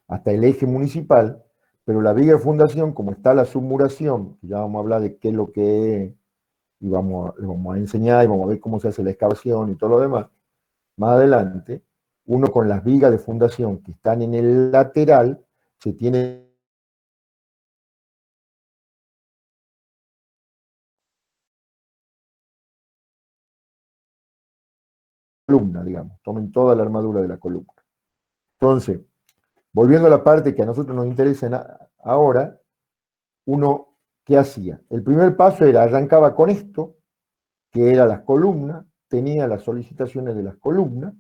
hasta el eje municipal, pero la viga de fundación, como está la submuración, que ya vamos a hablar de qué es lo que es, y le vamos a enseñar y vamos a ver cómo se hace la excavación y todo lo demás, más adelante, uno con las vigas de fundación que están en el lateral, se tiene columna, digamos, tomen toda la armadura de la columna. Entonces, volviendo a la parte que a nosotros nos interesa ahora, uno, ¿qué hacía? El primer paso era, arrancaba con esto, que era las columnas, tenía las solicitaciones de las columnas,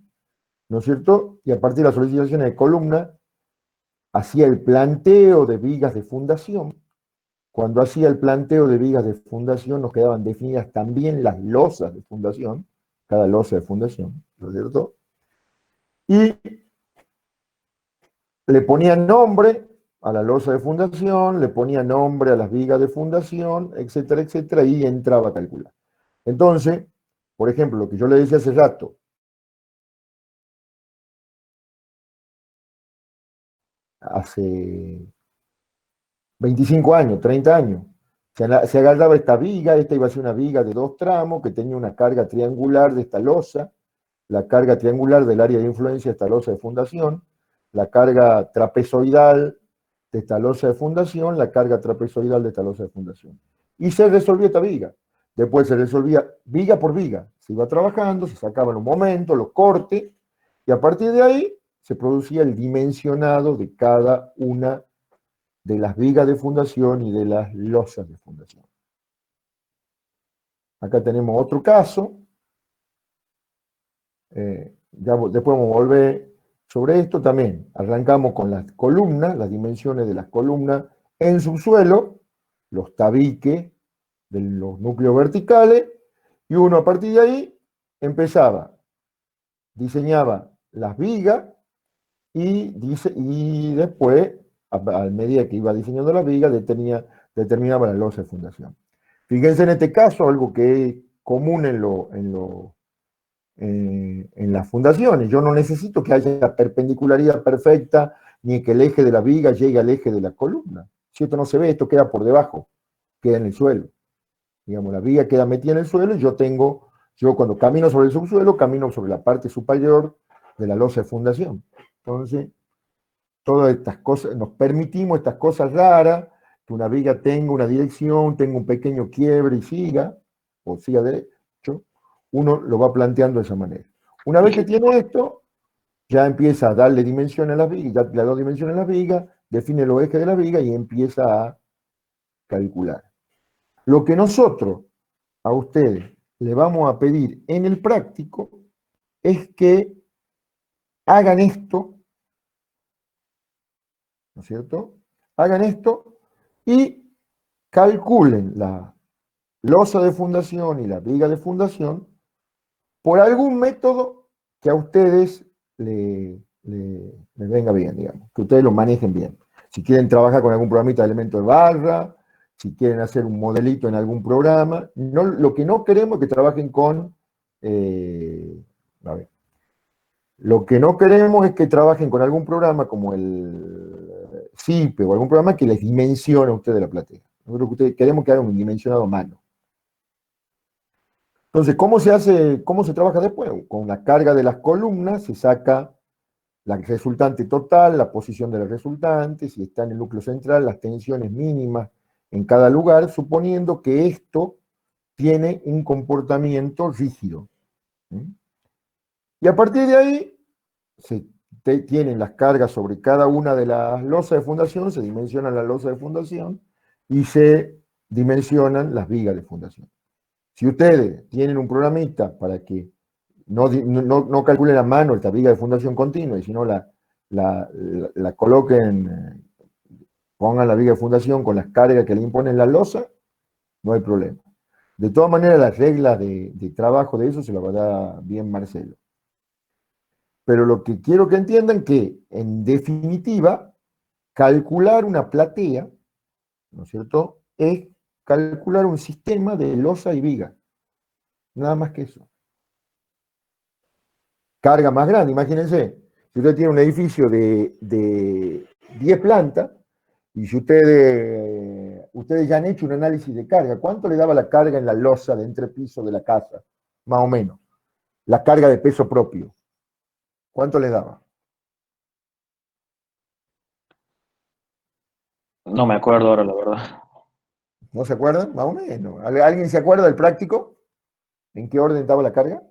¿no es cierto? Y a partir de las solicitaciones de columnas, hacía el planteo de vigas de fundación. Cuando hacía el planteo de vigas de fundación, nos quedaban definidas también las losas de fundación, cada losa de fundación, ¿no es cierto? Y le ponía nombre a la losa de fundación, le ponía nombre a las vigas de fundación, etcétera, y entraba a calcular. Entonces, por ejemplo, lo que yo le decía hace rato, hace 25 años, 30 años, se agarraba esta viga, esta iba a ser una viga de 2 tramos, que tenía una carga triangular de esta losa, la carga triangular del área de influencia de esta losa de fundación, la carga trapezoidal de esta losa de fundación, la carga trapezoidal de esta losa de fundación. Y se resolvía esta viga. Después se resolvía viga por viga. Se iba trabajando, se sacaba en un momento, los cortes, y a partir de ahí se producía el dimensionado de cada una de las vigas de fundación y de las losas de fundación. Acá tenemos otro caso. Después vamos a volver Sobre esto también arrancamos con las columnas, las dimensiones de las columnas en subsuelo, los tabiques de los núcleos verticales, y uno a partir de ahí diseñaba las vigas y después, a medida que iba diseñando las vigas, determinaba la losa de fundación. Fíjense en este caso, algo que es común en las fundaciones. Yo no necesito que haya perpendicularidad perfecta, ni que el eje de la viga llegue al eje de la columna. Si esto no se ve, esto queda por debajo, queda en el suelo. Digamos, la viga queda metida en el suelo y yo cuando camino sobre el subsuelo, camino sobre la parte superior de la losa de fundación. Entonces, todas estas cosas, nos permitimos estas cosas raras, que una viga tenga una dirección, tenga un pequeño quiebre y siga derecho, uno lo va planteando de esa manera. Una vez que tiene esto, ya empieza a darle dimensión a las vigas, ya le da dimensión a las vigas, define los ejes de la viga y empieza a calcular. Lo que nosotros a ustedes le vamos a pedir en el práctico es que hagan esto, ¿no es cierto? Hagan esto y calculen la losa de fundación y la viga de fundación por algún método que a ustedes les venga bien, digamos, que ustedes lo manejen bien. Si quieren trabajar con algún programita de elementos de barra, si quieren hacer un modelito en algún programa, lo que no queremos es que trabajen con, lo que no queremos es que trabajen con algún programa como el CIPE o algún programa que les dimensione a ustedes la platea. Nosotros queremos que hagan un dimensionado a mano. Entonces, ¿cómo se trabaja después? Con la carga de las columnas se saca la resultante total, la posición de la resultante, si está en el núcleo central, las tensiones mínimas en cada lugar, suponiendo que esto tiene un comportamiento rígido. Y a partir de ahí, tienen las cargas sobre cada una de las losas de fundación, se dimensionan las losas de fundación y se dimensionan las vigas de fundación. Si ustedes tienen un programita para que no calculen a mano esta viga de fundación continua, y si no la coloquen, pongan la viga de fundación con las cargas que le imponen la losa, no hay problema. De todas maneras, las reglas de trabajo de eso se las va a dar bien Marcelo. Pero lo que quiero que entiendan que, en definitiva, calcular una platea, ¿no es cierto?, es calcular un sistema de losa y viga. Nada más que eso. Carga más grande, imagínense, si usted tiene un edificio de 10 plantas, y si ustedes ya han hecho un análisis de carga, ¿cuánto le daba la carga en la losa de entrepiso de la casa? Más o menos. La carga de peso propio. ¿Cuánto le daba? No me acuerdo ahora, la verdad. ¿No se acuerdan? Más o menos. ¿Alguien se acuerda del práctico? ¿En qué orden estaba la carga?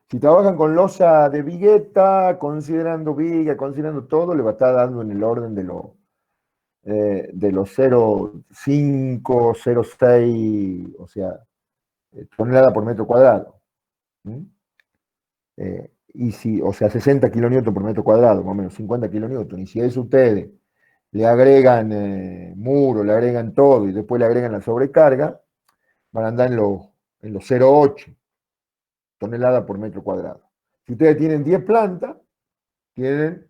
Si trabajan con losa de vigueta, considerando viga, considerando todo, le va a estar dando en el orden de los 0,5, 0,6, o sea, tonelada por metro cuadrado. O sea, 60 kilonewton por metro cuadrado, más o menos 50 kilonewton. Y si a eso ustedes le agregan muro, le agregan todo y después le agregan la sobrecarga, van a andar en los 0,8 toneladas por metro cuadrado. Si ustedes tienen 10 plantas, tienen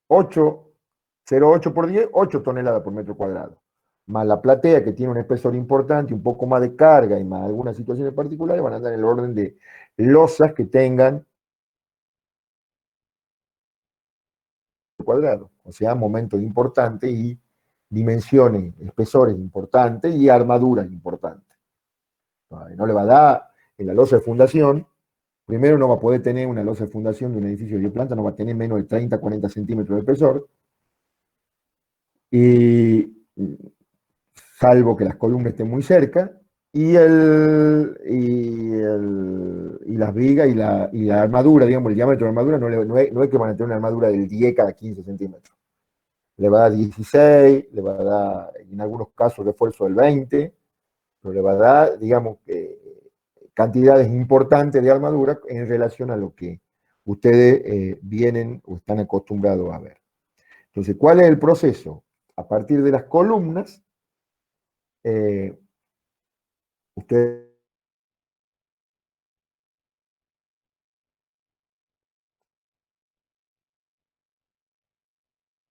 0,8 por 10, 8 toneladas por metro cuadrado. Más la platea, que tiene un espesor importante, un poco más de carga y más algunas situaciones particulares, van a andar en el orden de losas que tengan cuadrado, o sea, momentos importantes y dimensiones, espesores importantes y armaduras importantes. No le va a dar en la losa de fundación. Primero, no va a poder tener una losa de fundación de un edificio de 10 plantas, no va a tener menos de 30, 40 centímetros de espesor, y salvo que las columnas estén muy cerca, y las vigas y la armadura, digamos, el diámetro de la armadura, no es que van a tener una armadura del 10 cada 15 centímetros. Le va a dar 16, le va a dar, en algunos casos, refuerzo del 20, pero le va a dar, digamos, cantidades importantes de armadura en relación a lo que ustedes vienen o están acostumbrados a ver. Entonces, ¿cuál es el proceso? A partir de las columnas, ustedes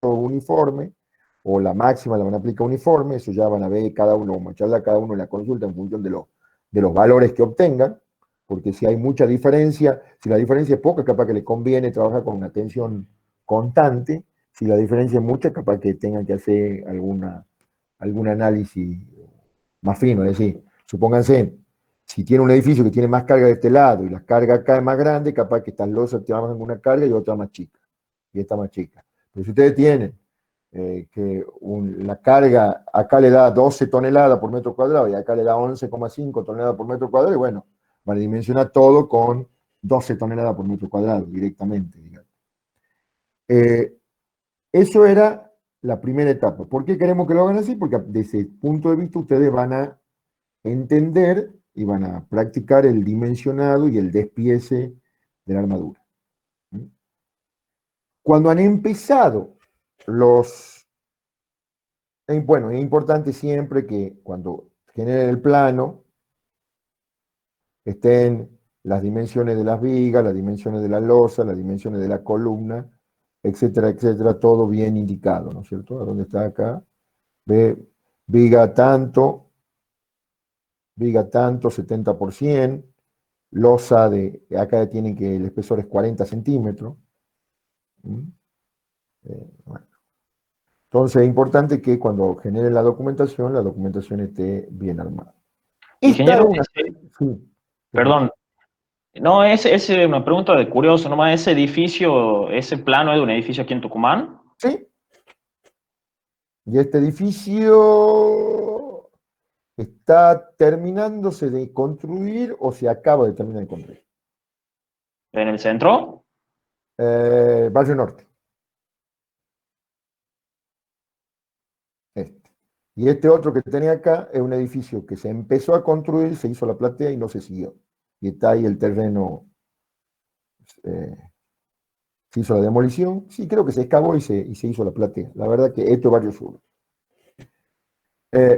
uniforme, o la máxima la van a aplicar uniforme, eso ya van a ver cada uno, vamos a echarle a cada uno en la consulta en función de los valores que obtengan, porque si hay mucha diferencia, si la diferencia es poca, capaz que le conviene trabajar con una tensión constante, si la diferencia es mucha, capaz que tengan que hacer algún análisis más fino, es decir, supónganse, si tiene un edificio que tiene más carga de este lado y la carga acá es más grande, capaz que estas losas trabajan una carga y otra más chica, y esta más chica. Pero si ustedes tienen que la carga acá le da 12 toneladas por metro cuadrado y acá le da 11,5 toneladas por metro cuadrado, y bueno, van a dimensionar todo con 12 toneladas por metro cuadrado directamente, digamos. Eso era la primera etapa. ¿Por qué queremos que lo hagan así? Porque desde ese punto de vista ustedes van a entender y van a practicar el dimensionado y el despiece de la armadura. Cuando han empezado bueno, es importante siempre que cuando generen el plano estén las dimensiones de las vigas, las dimensiones de la losa, las dimensiones de la columna, etcétera, etcétera, todo bien indicado, ¿no es cierto? ¿Dónde está acá? Ve, viga tanto, 70%, losa acá tienen que el espesor es 40 centímetros. Bueno. Entonces es importante que cuando generen la documentación esté bien armada. Ingeniero, Sí. perdón, no, es una pregunta de curioso nomás. ¿Ese edificio, ese plano es de un edificio aquí en Tucumán? Sí. Y este edificio está terminándose de construir o se acaba de terminar de construir. ¿En el centro? Barrio Norte. Y este otro que tenía acá es un edificio que se empezó a construir, se hizo la platea y no se siguió. Y está ahí el terreno, se hizo la demolición. Sí, creo que se excavó y se hizo la platea. La verdad que esto es Barrio Sur.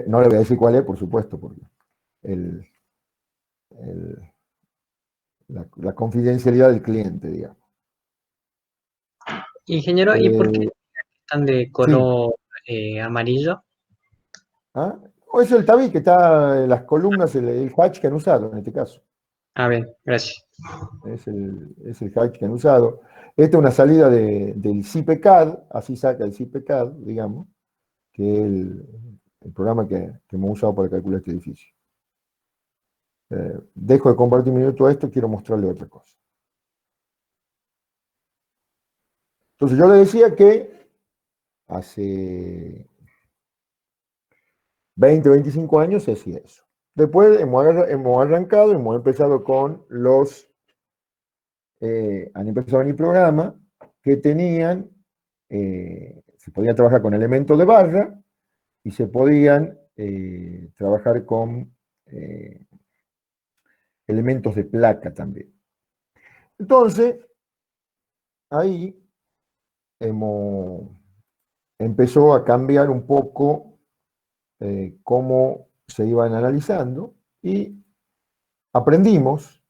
No le voy a decir cuál es, por supuesto, porque la confidencialidad del cliente, digamos. Ingeniero, ¿y por qué están de color amarillo? ¿Ah? O es el tabique que está en las columnas, el hatch que han usado en este caso. Ah, bien, gracias. Es el hatch que han usado. Esta es una salida del CIPECAD, así saca el CIPECAD, digamos, que es el programa que hemos usado para calcular este edificio. Dejo de compartir un minuto esto, quiero mostrarle otra cosa. Entonces yo le decía que hace 20, 25 años se hacía eso. Después hemos arrancado, hemos empezado con han empezado a venir programas que tenían, se podían trabajar con elementos de barra y se podían trabajar con elementos de placa también. Entonces, ahí empezó a cambiar un poco cómo se iban analizando y aprendimos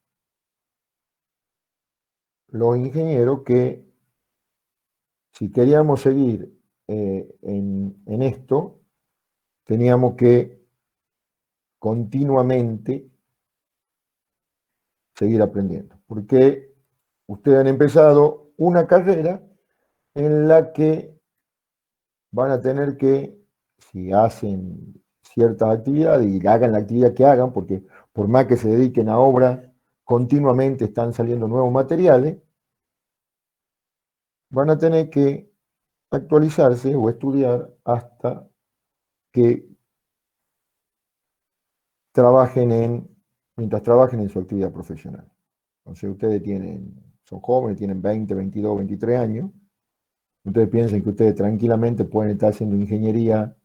los ingenieros que si queríamos seguir en esto, teníamos que continuamente seguir aprendiendo, porque ustedes han empezado una carrera en la que van a tener que, si hacen ciertas actividades y hagan la actividad que hagan, porque por más que se dediquen a obra, continuamente están saliendo nuevos materiales, van a tener que actualizarse o estudiar hasta que mientras trabajen en su actividad profesional. Entonces ustedes son jóvenes, tienen 20, 22, 23 años, ustedes piensan que ustedes tranquilamente pueden estar haciendo ingeniería.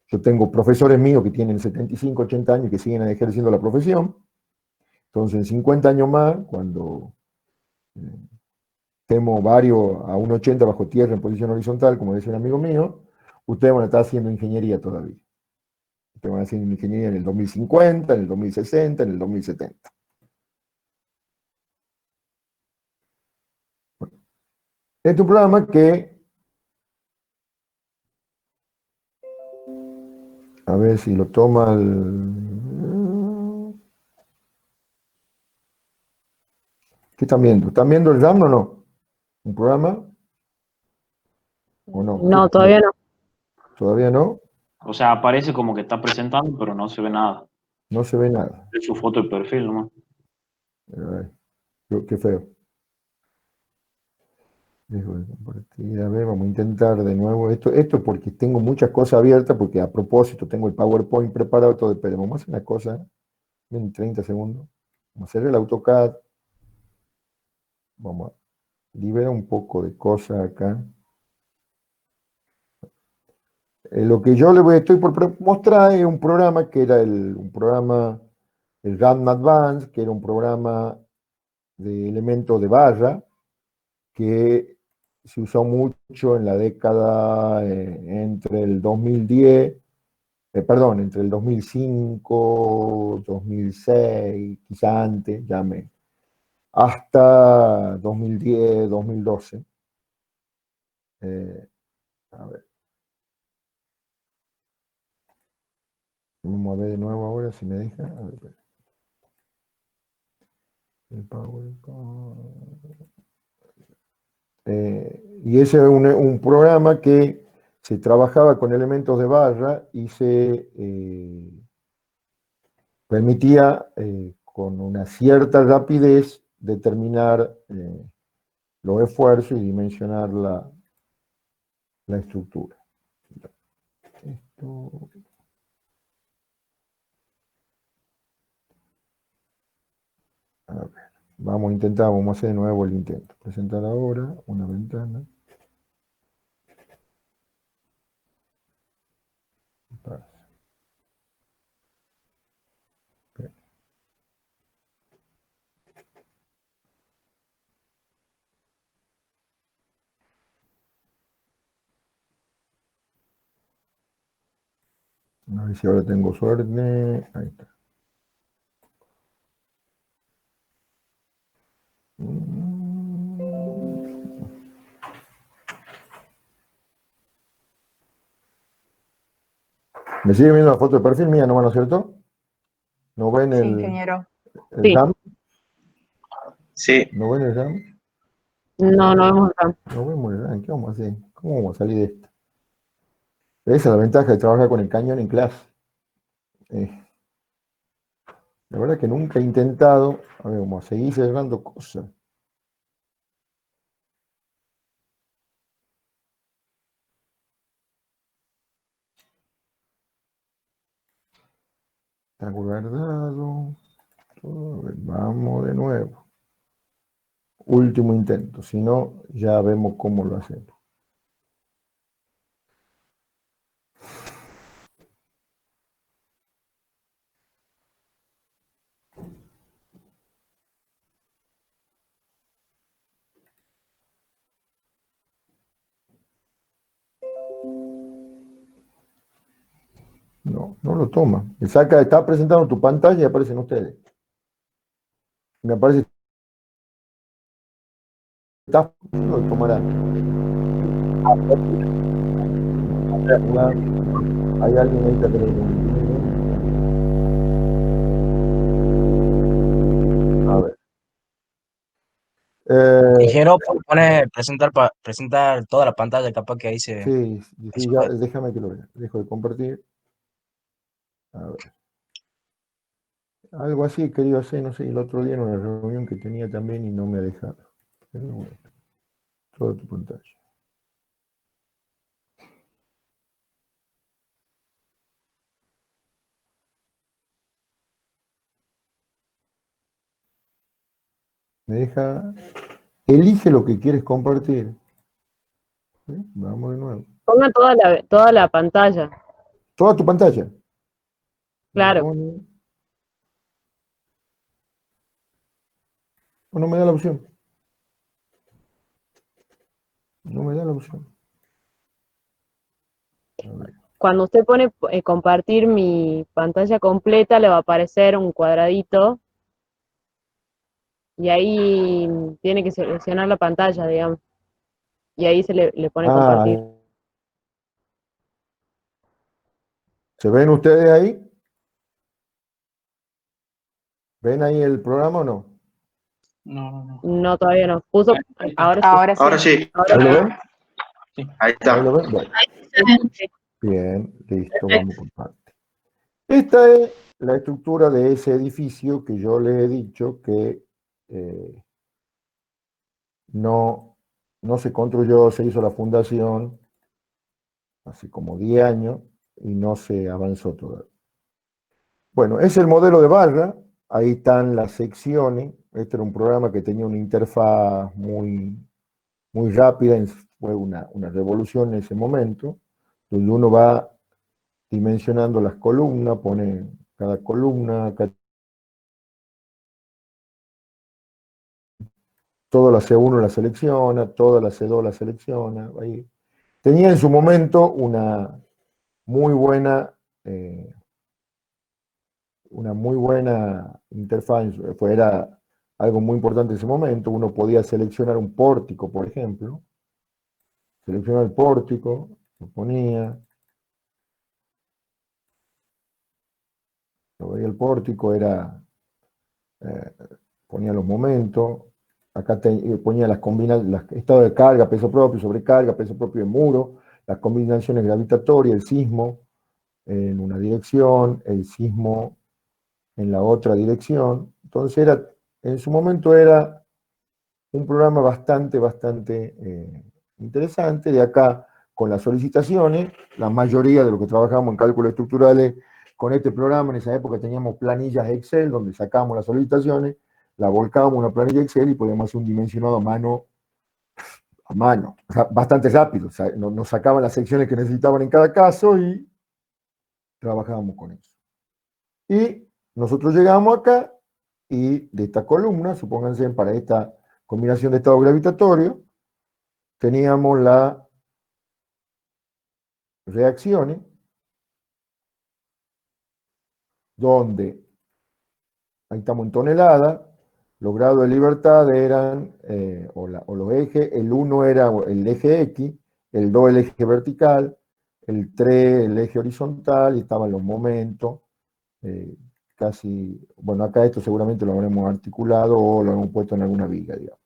Yo tengo profesores míos que tienen 75, 80 años y que siguen ejerciendo la profesión, Entonces, en 50 años más, cuando estemos varios a 1,80 bajo tierra en posición horizontal, como decía un amigo mío, ustedes van a estar haciendo ingeniería todavía. Ustedes van a hacer ingeniería en el 2050, en el 2060, en el 2070. Bueno, este es un programa que, a ver si lo toma el... ¿Qué están viendo? ¿Están viendo el RAM o no? ¿Un programa? ¿O no? No, todavía no. ¿Todavía no? O sea, aparece como que está presentando, pero no se ve nada. No se ve nada. Es su foto de perfil nomás. Ay, qué feo. Dejo de compartir. A ver, vamos a intentar de nuevo esto porque tengo muchas cosas abiertas, porque a propósito tengo el PowerPoint preparado todo, pero vamos a hacer una cosa en 30 segundos. Vamos a hacer el AutoCAD. Vamos a liberar un poco de cosas acá. Lo que yo estoy por mostrar es un programa que era un programa, el RAM Advance, que era un programa de elementos de barra, que se usó mucho en la década entre el 2010, entre el 2005, 2006, quizá antes, hasta 2010, 2012. A ver. Vamos a ver de nuevo ahora si me deja. A ver. El PowerPoint. Y ese es un programa que se trabajaba con elementos de barra y se permitía con una cierta rapidez determinar los esfuerzos y dimensionar la estructura. Esto... A ver, vamos a hacer de nuevo el intento. Presentar ahora una ventana. A ver si ahora tengo suerte. Ahí está. ¿Me sigue viendo la foto de perfil mía, no es cierto? ¿No ven Sí, el ingeniero. Sí. RAM? Sí. ¿No ven el RAM? No, no vemos acá. No vemos el RAM. ¿Qué vamos a hacer? ¿Cómo vamos a salir de esto? Esa es la ventaja de trabajar con el cañón en clase. La verdad que nunca he intentado. A ver, vamos a seguir cerrando cosas. Está guardado. Todo. A ver, vamos de nuevo. Último intento. Si no, ya vemos cómo lo hacemos. No, no lo toma. Está presentando tu pantalla y aparecen ustedes. Me aparece. Lo tomará. Hay alguien ahí que te lo... A ver. Ingeniero, pone presentar toda la pantalla, capaz que ahí se... Sí, ya, déjame que lo vea. Dejo de compartir. A ver. Algo así quería hacer, no sé, el otro día en una reunión que tenía también y no me ha dejado. Pero bueno, toda tu pantalla. Me deja... Elige lo que quieres compartir. ¿Sí? Vamos de nuevo. Ponga toda la pantalla. Toda tu pantalla. Claro. No me da la opción. No me da la opción. A ver. Cuando usted pone compartir mi pantalla completa, le va a aparecer un cuadradito y ahí tiene que seleccionar la pantalla, digamos. Y ahí le pone compartir. ¿Se ven ustedes ahí? ¿Ven ahí el programa o no? No. No, todavía no. Puso, ahora sí. Ahora sí. ¿Ahí lo ven? Ahí está. ¿Ahí lo ven? Bueno. Bien, listo, vamos por parte. Esta es la estructura de ese edificio que yo les he dicho que no se construyó, se hizo la fundación hace como 10 años y no se avanzó todavía. Bueno, es el modelo de barra, ahí están las secciones. Este era un programa que tenía una interfaz muy rápida, fue una revolución en ese momento, donde uno va dimensionando las columnas, pone cada columna, toda la C1 la selecciona, toda la C2 la selecciona. Ahí. Tenía en su momento una muy buena interfaz, era algo muy importante en ese momento. Uno podía seleccionar un pórtico, por ejemplo, seleccionar el pórtico, lo ponía, lo veía el pórtico, ponía los momentos, acá ponía las combinaciones, estado de carga, peso propio, sobrecarga, peso propio de muro, las combinaciones gravitatorias, el sismo en una dirección, el sismo en la otra dirección. Entonces en su momento era un programa bastante interesante. De acá, con las solicitaciones, la mayoría de los que trabajamos en cálculos estructurales con este programa, en esa época teníamos planillas Excel, donde sacábamos las solicitaciones, la volcábamos en una planilla Excel y podíamos hacer un dimensionado a mano, o sea, bastante rápido. O sea, nos sacaban las secciones que necesitaban en cada caso y trabajábamos con eso. Y nosotros llegamos acá y de esta columna, supónganse para esta combinación de estado gravitatorio, teníamos las reacciones, donde, ahí estamos en toneladas, los grados de libertad eran, o los ejes, el 1 era el eje X, el 2 el eje vertical, el 3 el eje horizontal, y estaban los momentos, casi, bueno, acá esto seguramente lo habremos articulado o lo hemos puesto en alguna viga, digamos.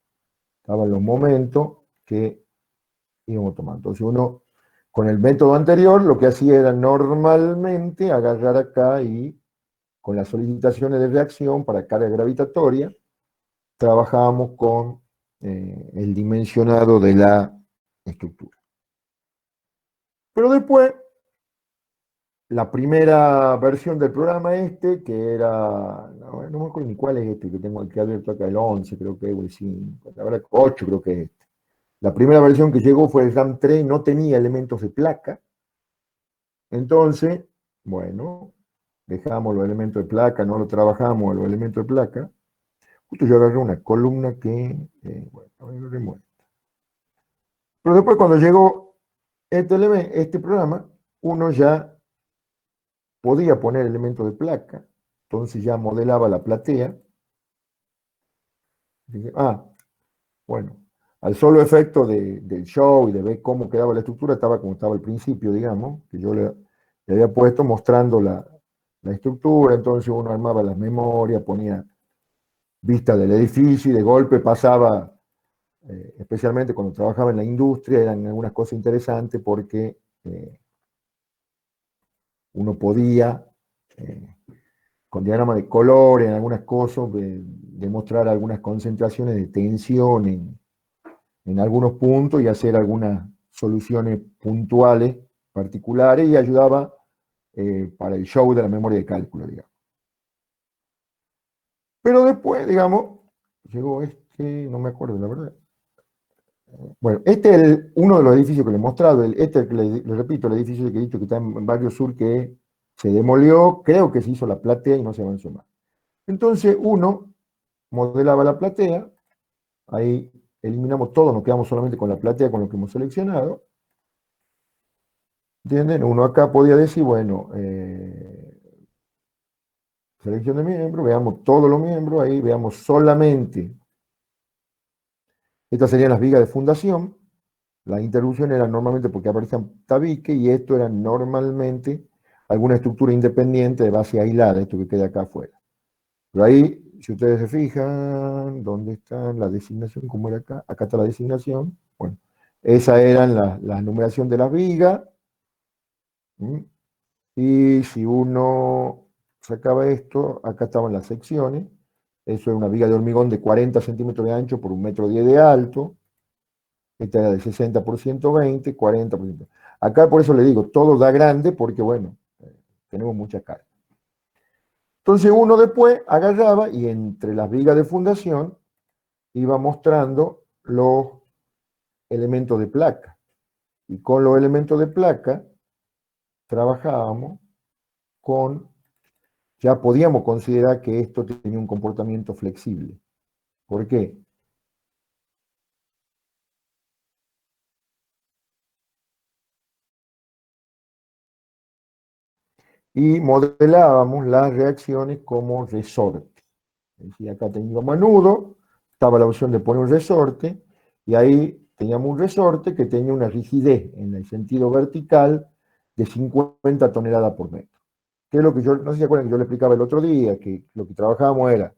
Estaban los momentos que íbamos tomando. Entonces uno, con el método anterior, lo que hacía era normalmente agarrar acá y con las solicitaciones de reacción para carga gravitatoria, trabajábamos con el dimensionado de la estructura. Pero después, la primera versión del programa que era, no me acuerdo ni cuál es que tengo aquí abierto acá, el 11 creo que es, o el 5, la verdad 8 creo que es este. La primera versión que llegó fue el RAM 3, no tenía elementos de placa. Entonces, bueno, dejamos los elementos de placa, no lo trabajamos los elementos de placa. Justo yo agarré una columna que, bueno, a ver, lo remuevo. Pero después cuando llegó este programa, uno ya podía poner elementos de placa, entonces ya modelaba la platea. Dije, bueno, al solo efecto del show y de ver cómo quedaba la estructura, estaba como estaba al principio, digamos, que yo le había puesto mostrando la estructura. Entonces uno armaba las memorias, ponía vista del edificio y de golpe pasaba, especialmente cuando trabajaba en la industria, eran algunas cosas interesantes porque uno podía, con diagrama de colores, en algunas cosas, demostrar algunas concentraciones de tensión en algunos puntos y hacer algunas soluciones puntuales, particulares, y ayudaba para el show de la memoria de cálculo, digamos. Pero después, digamos, llegó no me acuerdo la verdad. Bueno, este es uno de los edificios que le he mostrado, que le repito, el edificio que he dicho que está en Barrio Sur, que se demolió, creo que se hizo la platea y no se avanzó más. Entonces uno modelaba la platea, ahí eliminamos todo, nos quedamos solamente con la platea con lo que hemos seleccionado. ¿Entienden? Uno acá podía decir, bueno, selección de miembros, veamos todos los miembros, ahí veamos solamente. Estas serían las vigas de fundación. La interrupción era normalmente porque aparecían tabiques y esto era normalmente alguna estructura independiente de base aislada, esto que queda acá afuera. Pero ahí, si ustedes se fijan, ¿dónde está la designación? ¿Cómo era acá? Acá está la designación. Bueno, esa eran la numeración de las vigas. Y si uno sacaba esto, acá estaban las secciones. Eso era una viga de hormigón de 40 centímetros de ancho por 1,10 m de alto. Esta era de 60 por 120, 40%. Acá por eso le digo, todo da grande porque, bueno, tenemos mucha carga. Entonces uno después agarraba y entre las vigas de fundación iba mostrando los elementos de placa. Y con los elementos de placa trabajábamos con, ya podíamos considerar que esto tenía un comportamiento flexible. ¿Por qué? Y modelábamos las reacciones como resorte. Es decir, acá teníamos a nudo, estaba la opción de poner un resorte, y ahí teníamos un resorte que tenía una rigidez en el sentido vertical de 50 toneladas por metro. Que es lo que yo, no sé si se acuerdan que yo le explicaba el otro día, que lo que trabajábamos era,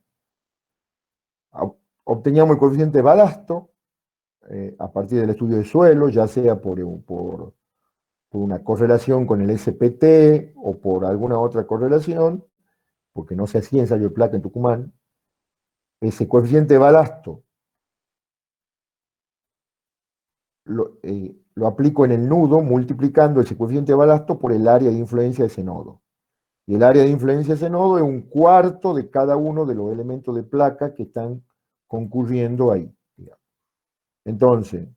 obteníamos el coeficiente de balasto a partir del estudio de suelo, ya sea por una correlación con el SPT o por alguna otra correlación, porque no se hacía ensayo de placa en Tucumán. Ese coeficiente de balasto lo aplico en el nudo multiplicando ese coeficiente de balasto por el área de influencia de ese nodo. Y el área de influencia de ese nodo es 1/4 de cada uno de los elementos de placa que están concurriendo ahí. Digamos. Entonces,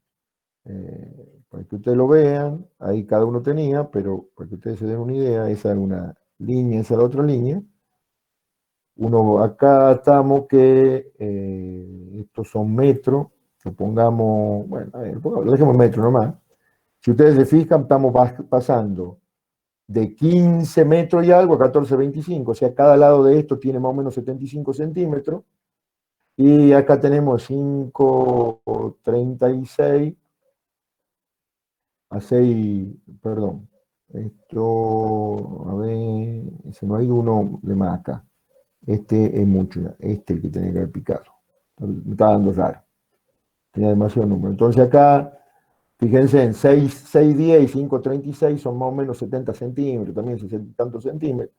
para que ustedes lo vean, ahí cada uno tenía, pero para que ustedes se den una idea, esa es una línea, esa es la otra línea. Uno, acá estamos que estos son metros, lo pongamos, bueno, a ver, lo dejemos metro nomás. Si ustedes se fijan, estamos pasando de 15 metros y algo a 14,25, o sea, cada lado de esto tiene más o menos 75 centímetros, y acá tenemos 5,36 a 6, perdón, esto, a ver, se nos ha ido uno de más acá. Este es mucho, este es el que tenía que haber picado. Me está dando raro. Tenía demasiado número. Entonces acá, fíjense, en 6,10 y 5,36 son más o menos 70 centímetros, también 60 y tantos centímetros.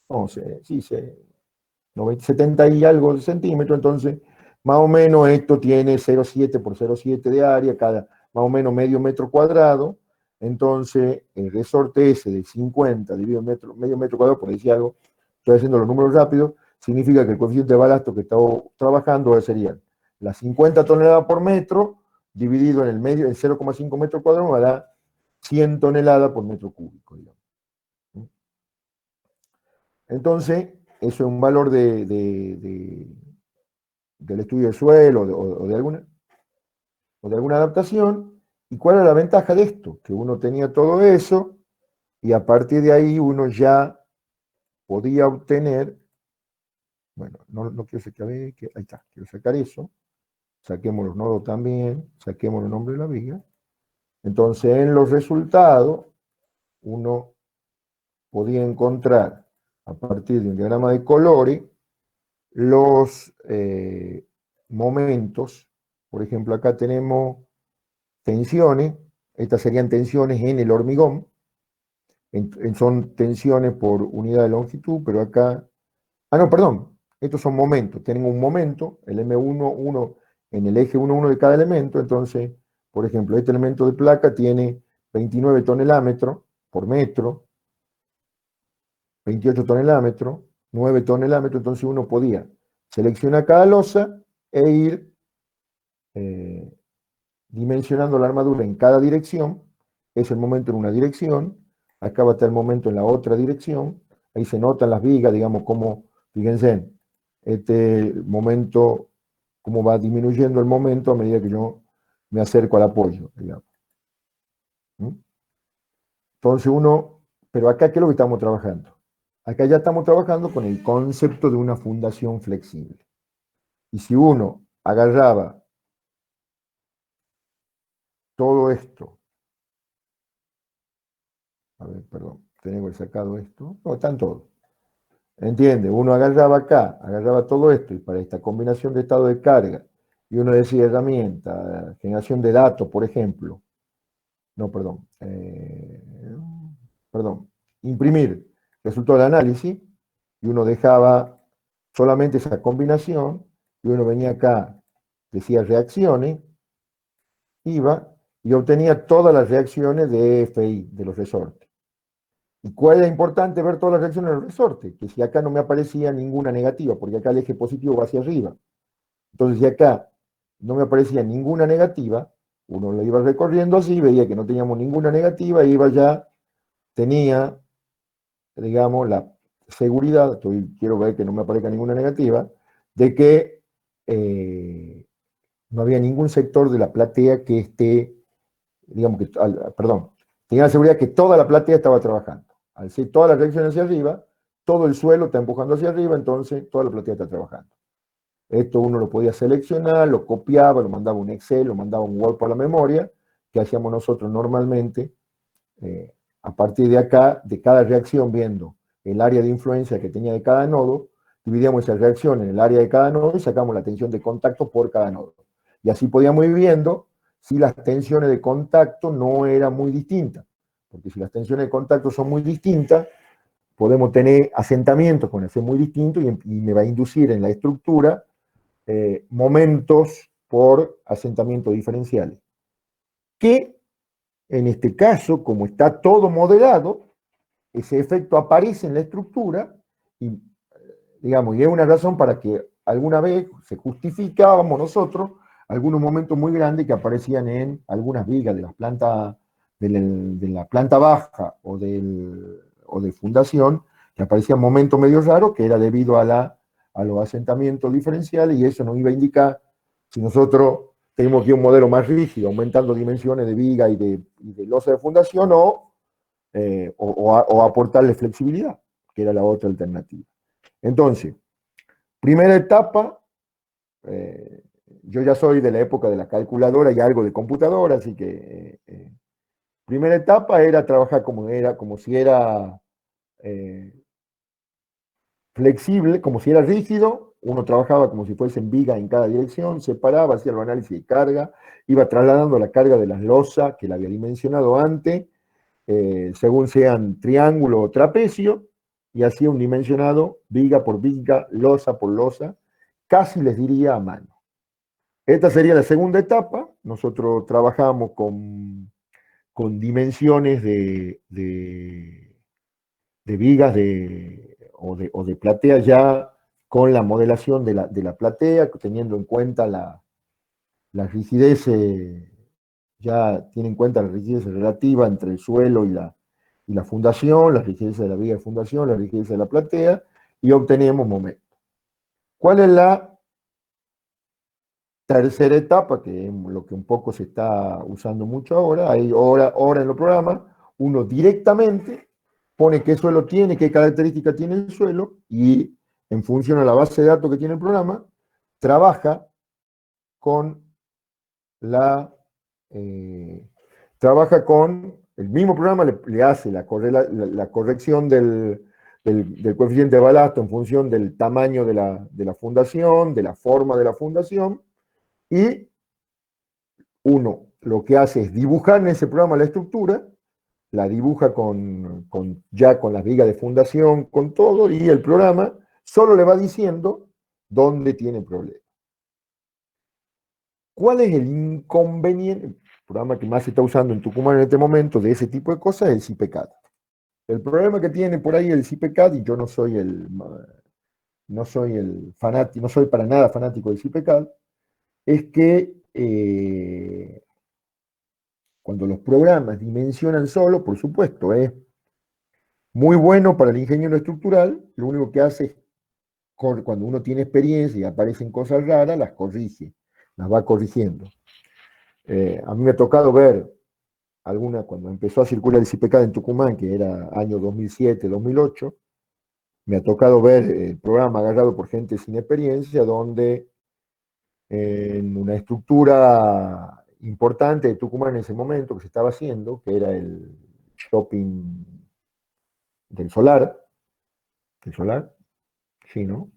No sé, sí, 70 y algo centímetros, entonces más o menos esto tiene 0,7 por 0,7 de área, cada más o menos medio metro cuadrado. Entonces el resorte ese de 50 dividido medio metro cuadrado, por decir algo, estoy haciendo los números rápidos, significa que el coeficiente de balasto que estamos trabajando serían las 50 toneladas por metro dividido en el medio, en 0,5 metros cuadrados, me da 100 toneladas por metro cúbico. Digamos. Entonces, eso es un valor del estudio del suelo o de alguna adaptación. ¿Y cuál era la ventaja de esto? Que uno tenía todo eso y a partir de ahí uno ya podía obtener, bueno, no quiero sacar, ahí está, quiero sacar eso, saquemos los nodos también, saquemos el nombre de la viga. Entonces en los resultados uno podía encontrar a partir de un diagrama de colores los momentos. Por ejemplo, acá tenemos tensiones, estas serían tensiones en el hormigón, son tensiones por unidad de longitud, pero acá, no, perdón, estos son momentos, tienen un momento, el M1 en el eje 1,1 de cada elemento, entonces, por ejemplo, este elemento de placa tiene 29 tonelámetros por metro, 28 tonelámetros, 9 tonelámetros, entonces uno podía seleccionar cada losa e ir dimensionando la armadura en cada dirección. Es el momento en una dirección, acá va a estar el momento en la otra dirección, ahí se notan las vigas, digamos, como, fíjense, este momento cómo va disminuyendo el momento a medida que yo me acerco al apoyo, digamos. ¿Mm? Entonces pero acá, ¿qué es lo que estamos trabajando? Acá ya estamos trabajando con el concepto de una fundación flexible. Y si uno agarraba todo esto, a ver, perdón, tengo sacado esto, no, están todos. ¿Entiende? Uno agarraba acá, agarraba todo esto, y para esta combinación de estado de carga, y uno decía herramienta, generación de datos, por ejemplo, no, perdón, imprimir resultado de análisis, y uno dejaba solamente esa combinación, y uno venía acá, decía reacciones, iba, y obtenía todas las reacciones de FI, de los resortes. ¿Y cuál era importante ver todas las reacciones del resorte? Que si acá no me aparecía ninguna negativa, porque acá el eje positivo va hacia arriba. Entonces, si acá no me aparecía ninguna negativa, uno lo iba recorriendo así, veía que no teníamos ninguna negativa, iba ya, tenía, digamos, la seguridad, quiero ver que no me aparezca ninguna negativa, de que no había ningún sector de la platea que esté, digamos que, perdón, tenía la seguridad que toda la platea estaba trabajando. Al ser todas las reacciones hacia arriba, todo el suelo está empujando hacia arriba, entonces toda la platea está trabajando. Esto uno lo podía seleccionar, lo copiaba, lo mandaba a un Excel, lo mandaba a un Word por la memoria, que hacíamos nosotros normalmente, a partir de acá, de cada reacción, viendo el área de influencia que tenía de cada nodo, dividíamos esa reacción en el área de cada nodo y sacamos la tensión de contacto por cada nodo. Y así podíamos ir viendo si las tensiones de contacto no eran muy distintas. Porque si las tensiones de contacto son muy distintas, podemos tener asentamientos con ese muy distinto y me va a inducir en la estructura momentos por asentamientos diferenciales. Que en este caso, como está todo modelado, ese efecto aparece en la estructura y, digamos, y es una razón para que alguna vez se justificábamos nosotros algunos momentos muy grandes que aparecían en algunas vigas de las plantas de la planta baja o de fundación, que aparecían momentos medio raros, que era debido a los asentamientos diferenciales, y eso nos iba a indicar si nosotros tenemos aquí un modelo más rígido, aumentando dimensiones de viga y de losa de fundación, o aportarle flexibilidad, que era la otra alternativa. Entonces, primera etapa, yo ya soy de la época de la calculadora y algo de computadora, así que primera etapa era trabajar como si era flexible, como si era rígido, uno trabajaba como si fuesen viga en cada dirección, separaba, hacía el análisis de carga, iba trasladando la carga de las losas que la había dimensionado antes, según sean triángulo o trapecio, y hacía un dimensionado viga por viga, losa por losa, casi les diría a mano. Esta sería la segunda etapa. Nosotros trabajamos con dimensiones de vigas o de platea ya con la modelación de la platea, teniendo en cuenta la rigidez, ya tiene en cuenta la rigidez relativa entre el suelo y la fundación, la rigidez de la viga de fundación, la rigidez de la platea, y obtenemos momentos. ¿Cuál es la tercera etapa, que es lo que un poco se está usando mucho ahora? Ahora en los programas, uno directamente pone qué suelo tiene, qué características tiene el suelo, y en función a la base de datos que tiene el programa, trabaja con el mismo programa, le hace la corrección del coeficiente de balasto en función del tamaño de la fundación, de la forma de la fundación, y uno lo que hace es dibujar en ese programa la estructura, la dibuja ya con las vigas de fundación, con todo, y el programa solo le va diciendo dónde tiene problema. ¿Cuál es el inconveniente? El programa que más se está usando en Tucumán en este momento de ese tipo de cosas es el CIPECAD. El problema que tiene por ahí el CIPECAD, y yo no soy fanático, no soy para nada fanático del CIPECAD, es que cuando los programas dimensionan solo, por supuesto, es muy bueno para el ingeniero estructural, lo único que hace es cuando uno tiene experiencia y aparecen cosas raras, las corrige, las va corrigiendo. A mí me ha tocado ver alguna, cuando empezó a circular el CIPK en Tucumán, que era año 2007, 2008, me ha tocado ver el programa agarrado por gente sin experiencia, donde en una estructura importante de Tucumán en ese momento que se estaba haciendo, que era el shopping del Solar, ¿el Solar? Sí, ¿no?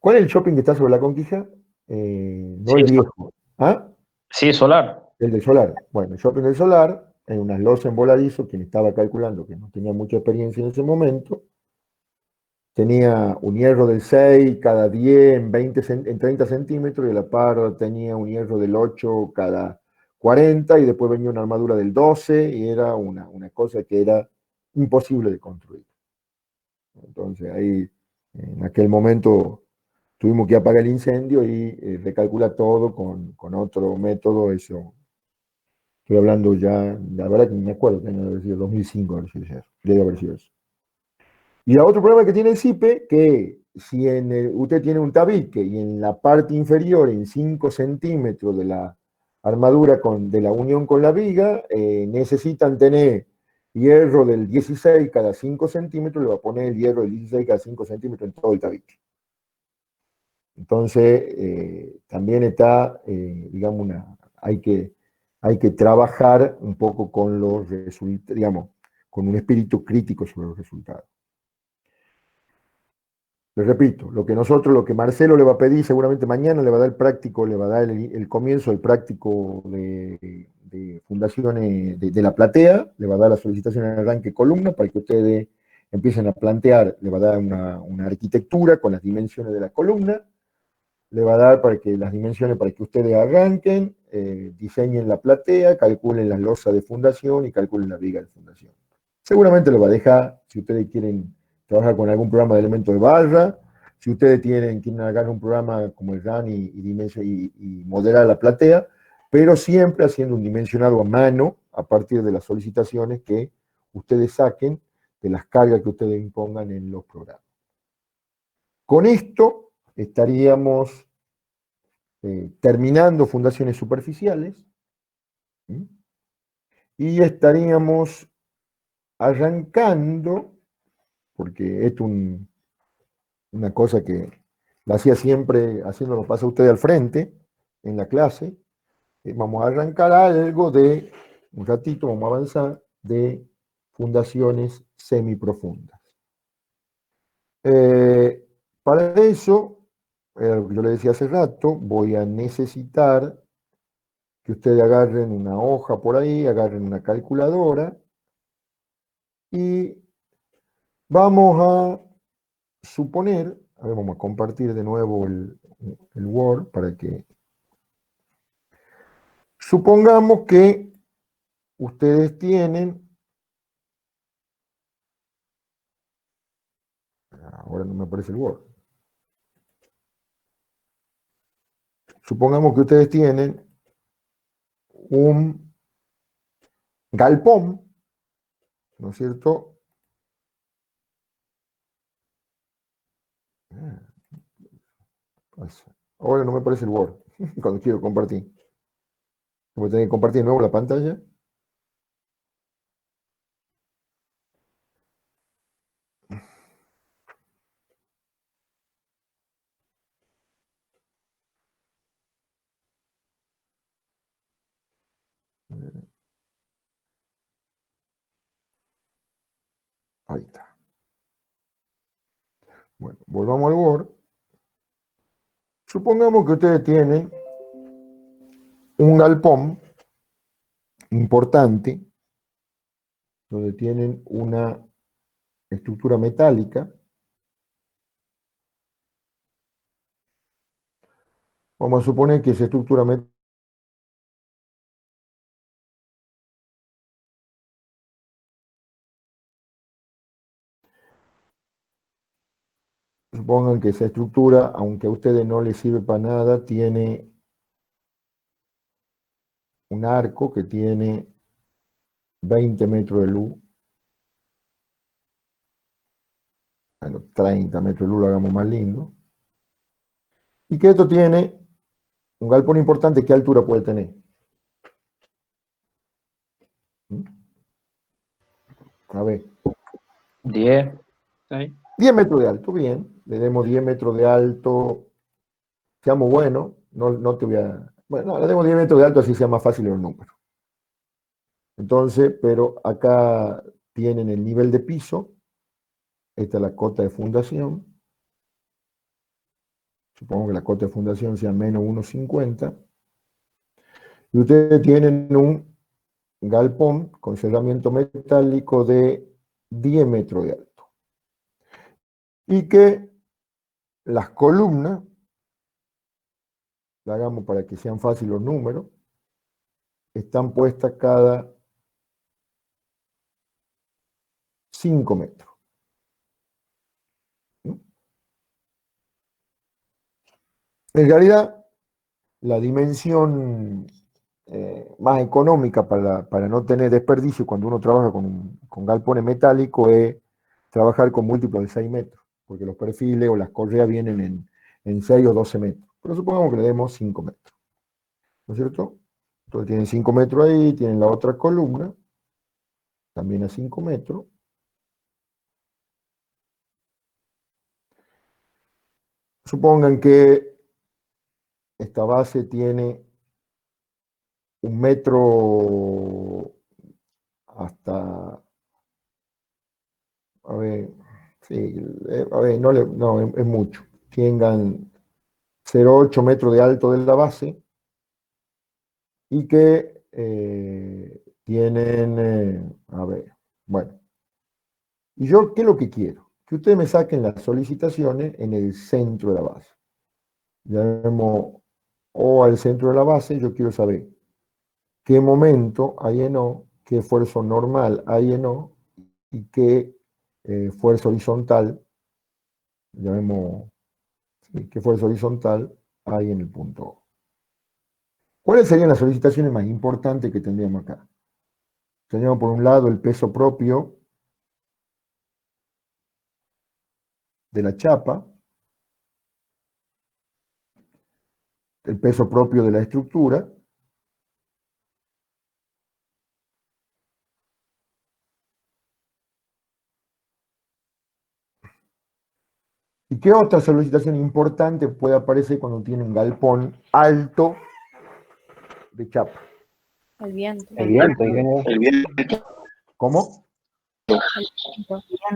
¿Cuál es el shopping que está sobre la Conquija? No Sí, el viejo. ¿Ah? sí, Solar. El del Solar. Bueno, el shopping del Solar, en unas losas en voladizo, quien estaba calculando que no tenía mucha experiencia en ese momento, tenía un hierro del 6 cada 10 en, 20, en 30 centímetros, y a la par tenía un hierro del 8 cada 40, y después venía una armadura del 12, y era una cosa que era imposible de construir. Entonces ahí, en aquel momento, tuvimos que apagar el incendio y recalcular todo con otro método. Eso, estoy hablando ya, la verdad que ni me acuerdo, que debe haber sido 2005, debe haber sido eso. Y el otro problema que tiene el CIPE, que si usted tiene un tabique y en la parte inferior, en 5 centímetros de la armadura de la unión con la viga, necesitan tener hierro del 16 cada 5 centímetros, le va a poner el hierro del 16 cada 5 centímetros en todo el tabique. Entonces, también está, digamos, hay que trabajar un poco con los resultados, digamos, con un espíritu crítico sobre los resultados. Les repito, lo que Marcelo le va a pedir seguramente mañana, le va a dar el práctico, le va a dar el comienzo del práctico de fundaciones de la platea, le va a dar la solicitación de arranque columna para que ustedes empiecen a plantear, le va a dar una arquitectura con las dimensiones de la columna, le va a dar para que las dimensiones para que ustedes arranquen, diseñen la platea, calculen las losas de fundación y calculen la viga de fundación. Seguramente le va a dejar, si ustedes quieren trabajar con algún programa de elementos de barra, si ustedes quieren hacer un programa como el RAN y modelar la platea, pero siempre haciendo un dimensionado a mano a partir de las solicitaciones que ustedes saquen de las cargas que ustedes impongan en los programas. Con esto estaríamos terminando fundaciones superficiales, ¿sí? Y estaríamos arrancando, porque esto es una cosa que la hacía siempre, haciéndolo pasar usted al frente en la clase, vamos a arrancar algo de, un ratito vamos a avanzar, de fundaciones semiprofundas. Para eso, lo que yo le decía hace rato, voy a necesitar que ustedes agarren una hoja por ahí, agarren una calculadora, y vamos a suponer, a ver, vamos a compartir de nuevo el Word para que... Supongamos que ustedes tienen... Ahora no me aparece el Word. Supongamos que ustedes tienen un galpón, ¿no es cierto? Ahora no me aparece el Word cuando quiero compartir. Voy a tener que compartir de nuevo la pantalla. Ahí está. Bueno, volvamos al Word. Supongamos que ustedes tienen un galpón importante, donde tienen una estructura metálica. Vamos a suponer que esa estructura metálica supongan que esa estructura, aunque a ustedes no les sirve para nada, tiene un arco que tiene 20 metros de luz. bueno, 30 metros de luz, lo hagamos más lindo. Y que esto tiene un galpón importante, ¿qué altura puede tener? A ver. 10. 10 metros de alto, bien. Le demos 10 metros de alto. Seamos buenos. No te voy a... Bueno, le demos 10 metros de alto, así sea más fácil los números. Entonces, pero acá tienen el nivel de piso. Esta es la cota de fundación. Supongo que la cota de fundación sea menos 1,50. Y ustedes tienen un galpón con cerramiento metálico de 10 metros de alto. Y que las columnas, la hagamos para que sean fáciles los números, están puestas cada 5 metros. En realidad, la dimensión más económica para no tener desperdicio cuando uno trabaja con galpones metálicos es trabajar con múltiplos de 6 metros, porque los perfiles o las correas vienen en 6 o 12 metros. Pero supongamos que le demos 5 metros. ¿No es cierto? Entonces tienen 5 metros ahí, tienen la otra columna, también a 5 metros. Supongan que esta base tiene 1 metro hasta, a ver, sí, a ver, no, es mucho. Tengan 0,8 metros de alto de la base y que tienen, a ver, bueno. ¿Y yo qué es lo que quiero? Que ustedes me saquen las solicitaciones en el centro de la base. Llamemos O al centro de la base, yo quiero saber qué momento hay en O, qué esfuerzo normal hay en O y qué fuerza horizontal, llamemos, sí, qué fuerza horizontal hay en el punto O. ¿Cuáles serían las solicitaciones más importantes que tendríamos acá? Tendríamos por un lado el peso propio de la chapa, el peso propio de la estructura, ¿y qué otra solicitación importante puede aparecer cuando tiene un galpón alto de chapa? El viento. El viento, ingeniero. El viento. ¿Cómo?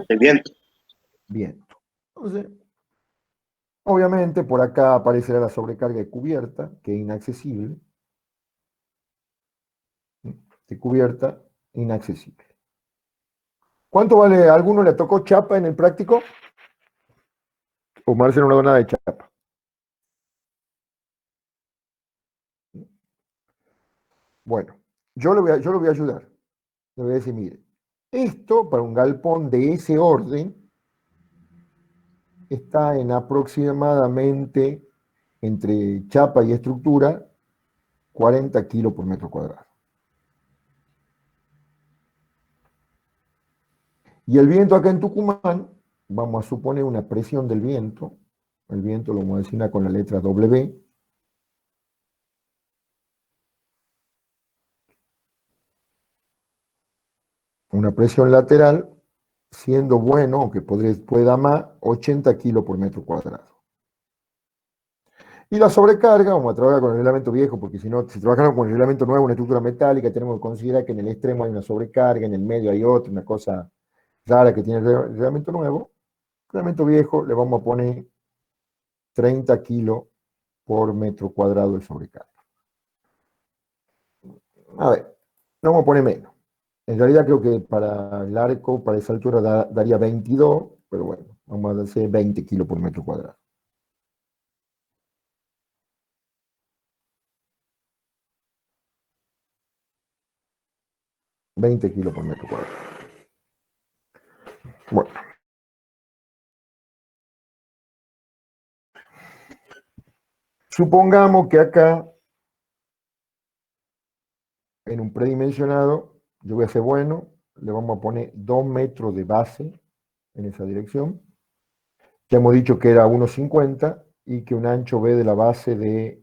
El viento. Viento. Entonces, obviamente por acá aparecerá la sobrecarga de cubierta, que es inaccesible. De cubierta, inaccesible. ¿Cuánto vale? ¿A alguno le tocó chapa en el práctico? O Marcelo una donada de chapa. Bueno, yo lo voy a ayudar. Le voy a decir, mire, esto para un galpón de ese orden está en aproximadamente, entre chapa y estructura, 40 kilos por metro cuadrado. Y el viento acá en Tucumán, vamos a suponer una presión del viento, el viento lo vamos a designar con la letra W, una presión lateral, siendo bueno, aunque puede dar más, 80 kilos por metro cuadrado. Y la sobrecarga, vamos a trabajar con el reglamento viejo, porque si no, si trabajamos con el reglamento nuevo, una estructura metálica, tenemos que considerar que en el extremo hay una sobrecarga, en el medio hay otra, una cosa rara que tiene el reglamento nuevo. El reglamento viejo le vamos a poner 30 kilos por metro cuadrado de sobrecarga. A ver, no vamos a poner menos. En realidad creo que para el arco, para esa altura daría 22, pero bueno, vamos a hacer 20 kilos por metro cuadrado. $20 kilos por metro cuadrado. Bueno. Supongamos que acá, en un predimensionado, yo voy a ser bueno, le vamos a poner 2 metros de base en esa dirección. Ya hemos dicho que era 1,50 y que un ancho B de la base de,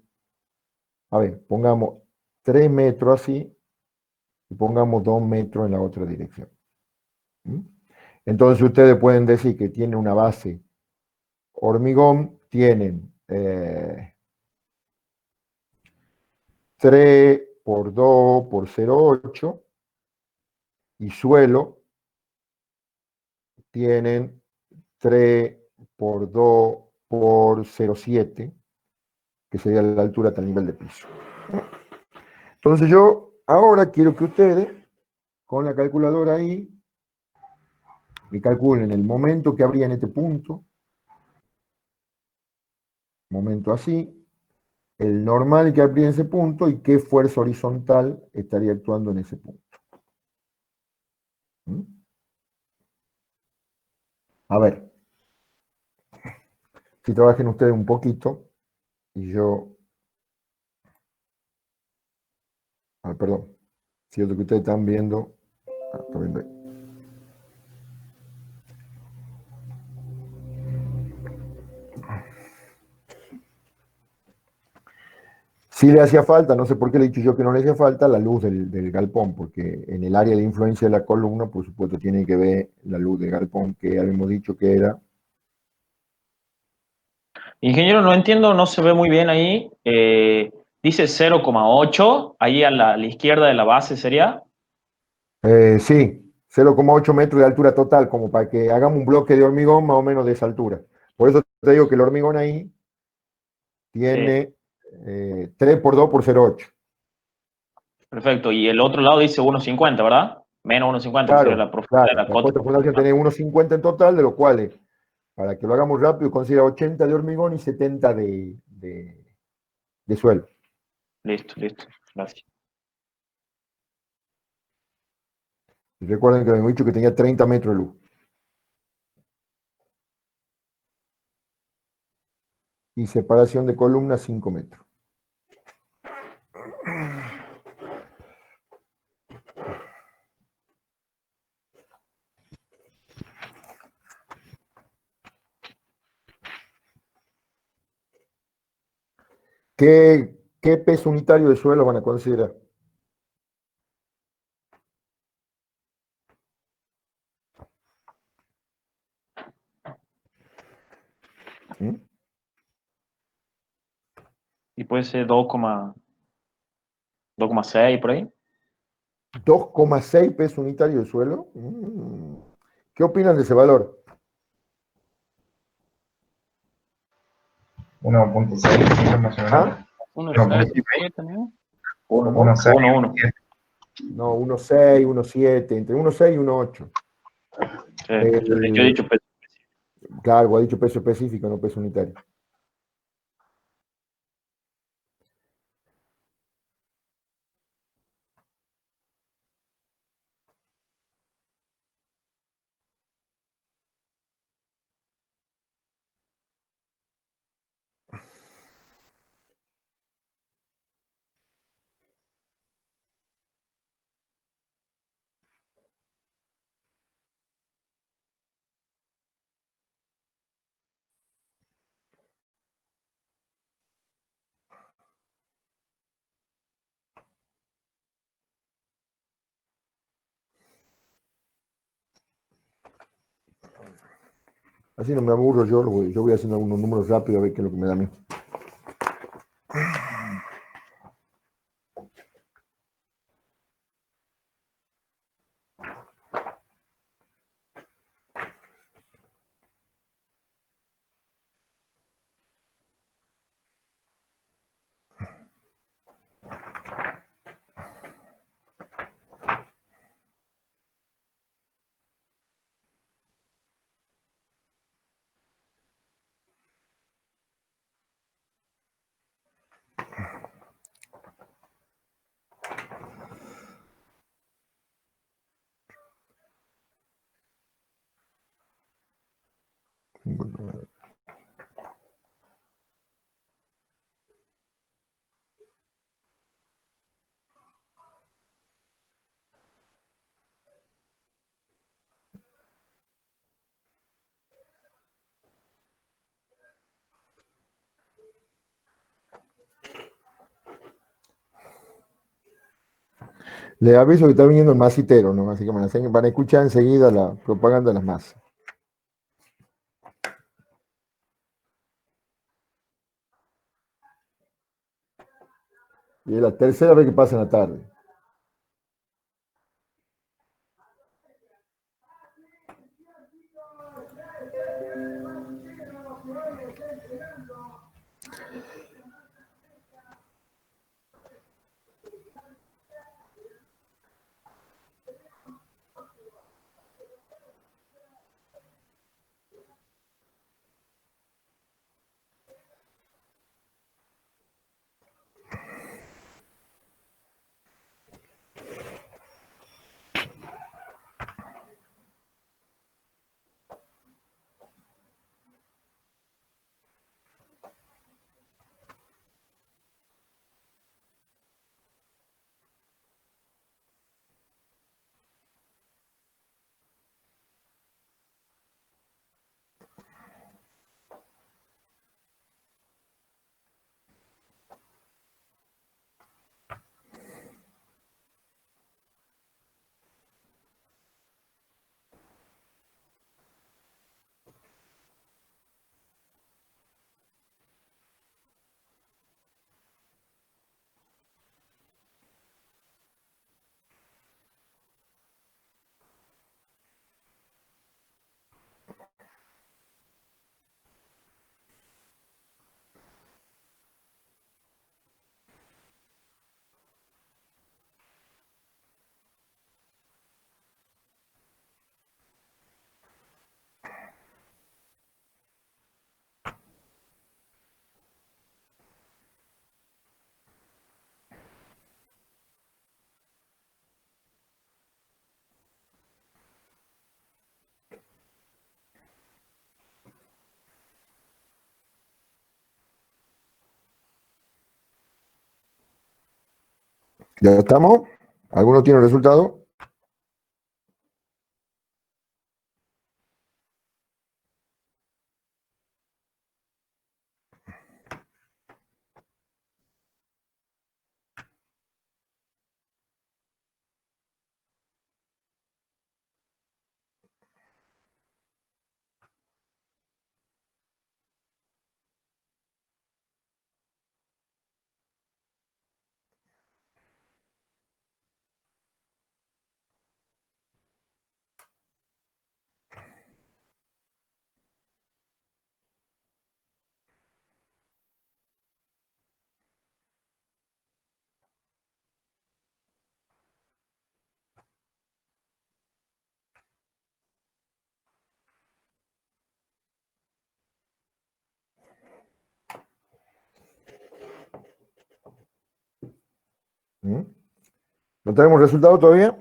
a ver, pongamos 3 metros así y pongamos 2 metros en la otra dirección. ¿Mm? Entonces ustedes pueden decir que tiene una base hormigón, tienen 3 por 2 por 0,8 y suelo tienen 3 por 2 por 0,7, que sería la altura hasta el nivel de piso. Entonces yo ahora quiero que ustedes, con la calculadora ahí, me calculen el momento que habría en este punto, momento así, el normal que habría en ese punto y qué fuerza horizontal estaría actuando en ese punto. ¿Mm? A ver, si trabajen ustedes un poquito y yo... perdón, si es lo que ustedes están viendo... está viendo ahí. Sí le hacía falta, no sé por qué le he dicho yo que no le hacía falta, la luz del galpón, porque en el área de influencia de la columna, por supuesto, tiene que ver la luz del galpón, que habíamos dicho que era... Ingeniero, no entiendo, no se ve muy bien ahí. Dice 0,8, ahí a la izquierda de la base sería. Sí, 0,8 metros de altura total, como para que hagamos un bloque de hormigón más o menos de esa altura. Por eso te digo que el hormigón ahí tiene 3 por 2 por 0,8. Perfecto, y el otro lado dice 1,50, ¿verdad? Menos 1,50, que sería Claro, la profundidad de claro. la La cota cota. de fundación tiene 1,50 en total, de los cuales, para que lo hagamos rápido, considera 80 de hormigón y 70 de suelo. Listo, listo, gracias. Y recuerden que habíamos dicho que tenía 30 metros de luz. Y separación de columnas 5 metros. ¿Qué peso unitario de suelo van a considerar? ¿Mm? Y puede ser 2,6 por ahí. 2,6 peso unitario de suelo. ¿Qué opinan de ese valor? 1,6 más o menos. ¿Ah? 1,6 también. ¿Cómo? 1,6. 1,1. No, 1,6, 1,7, entre 1,6 y 1,8. Yo he dicho peso. Claro, ha dicho peso específico, no peso unitario. Así no me aburro yo voy haciendo algunos números rápidos a ver qué es lo que me da a mí. Les aviso que está viniendo el masitero, ¿no? Así que van a escuchar enseguida la propaganda de las masas. Y es la tercera vez que pasa en la tarde. ¿Ya estamos? ¿Alguno tiene el resultado? ¿Mm? ¿No tenemos resultado todavía?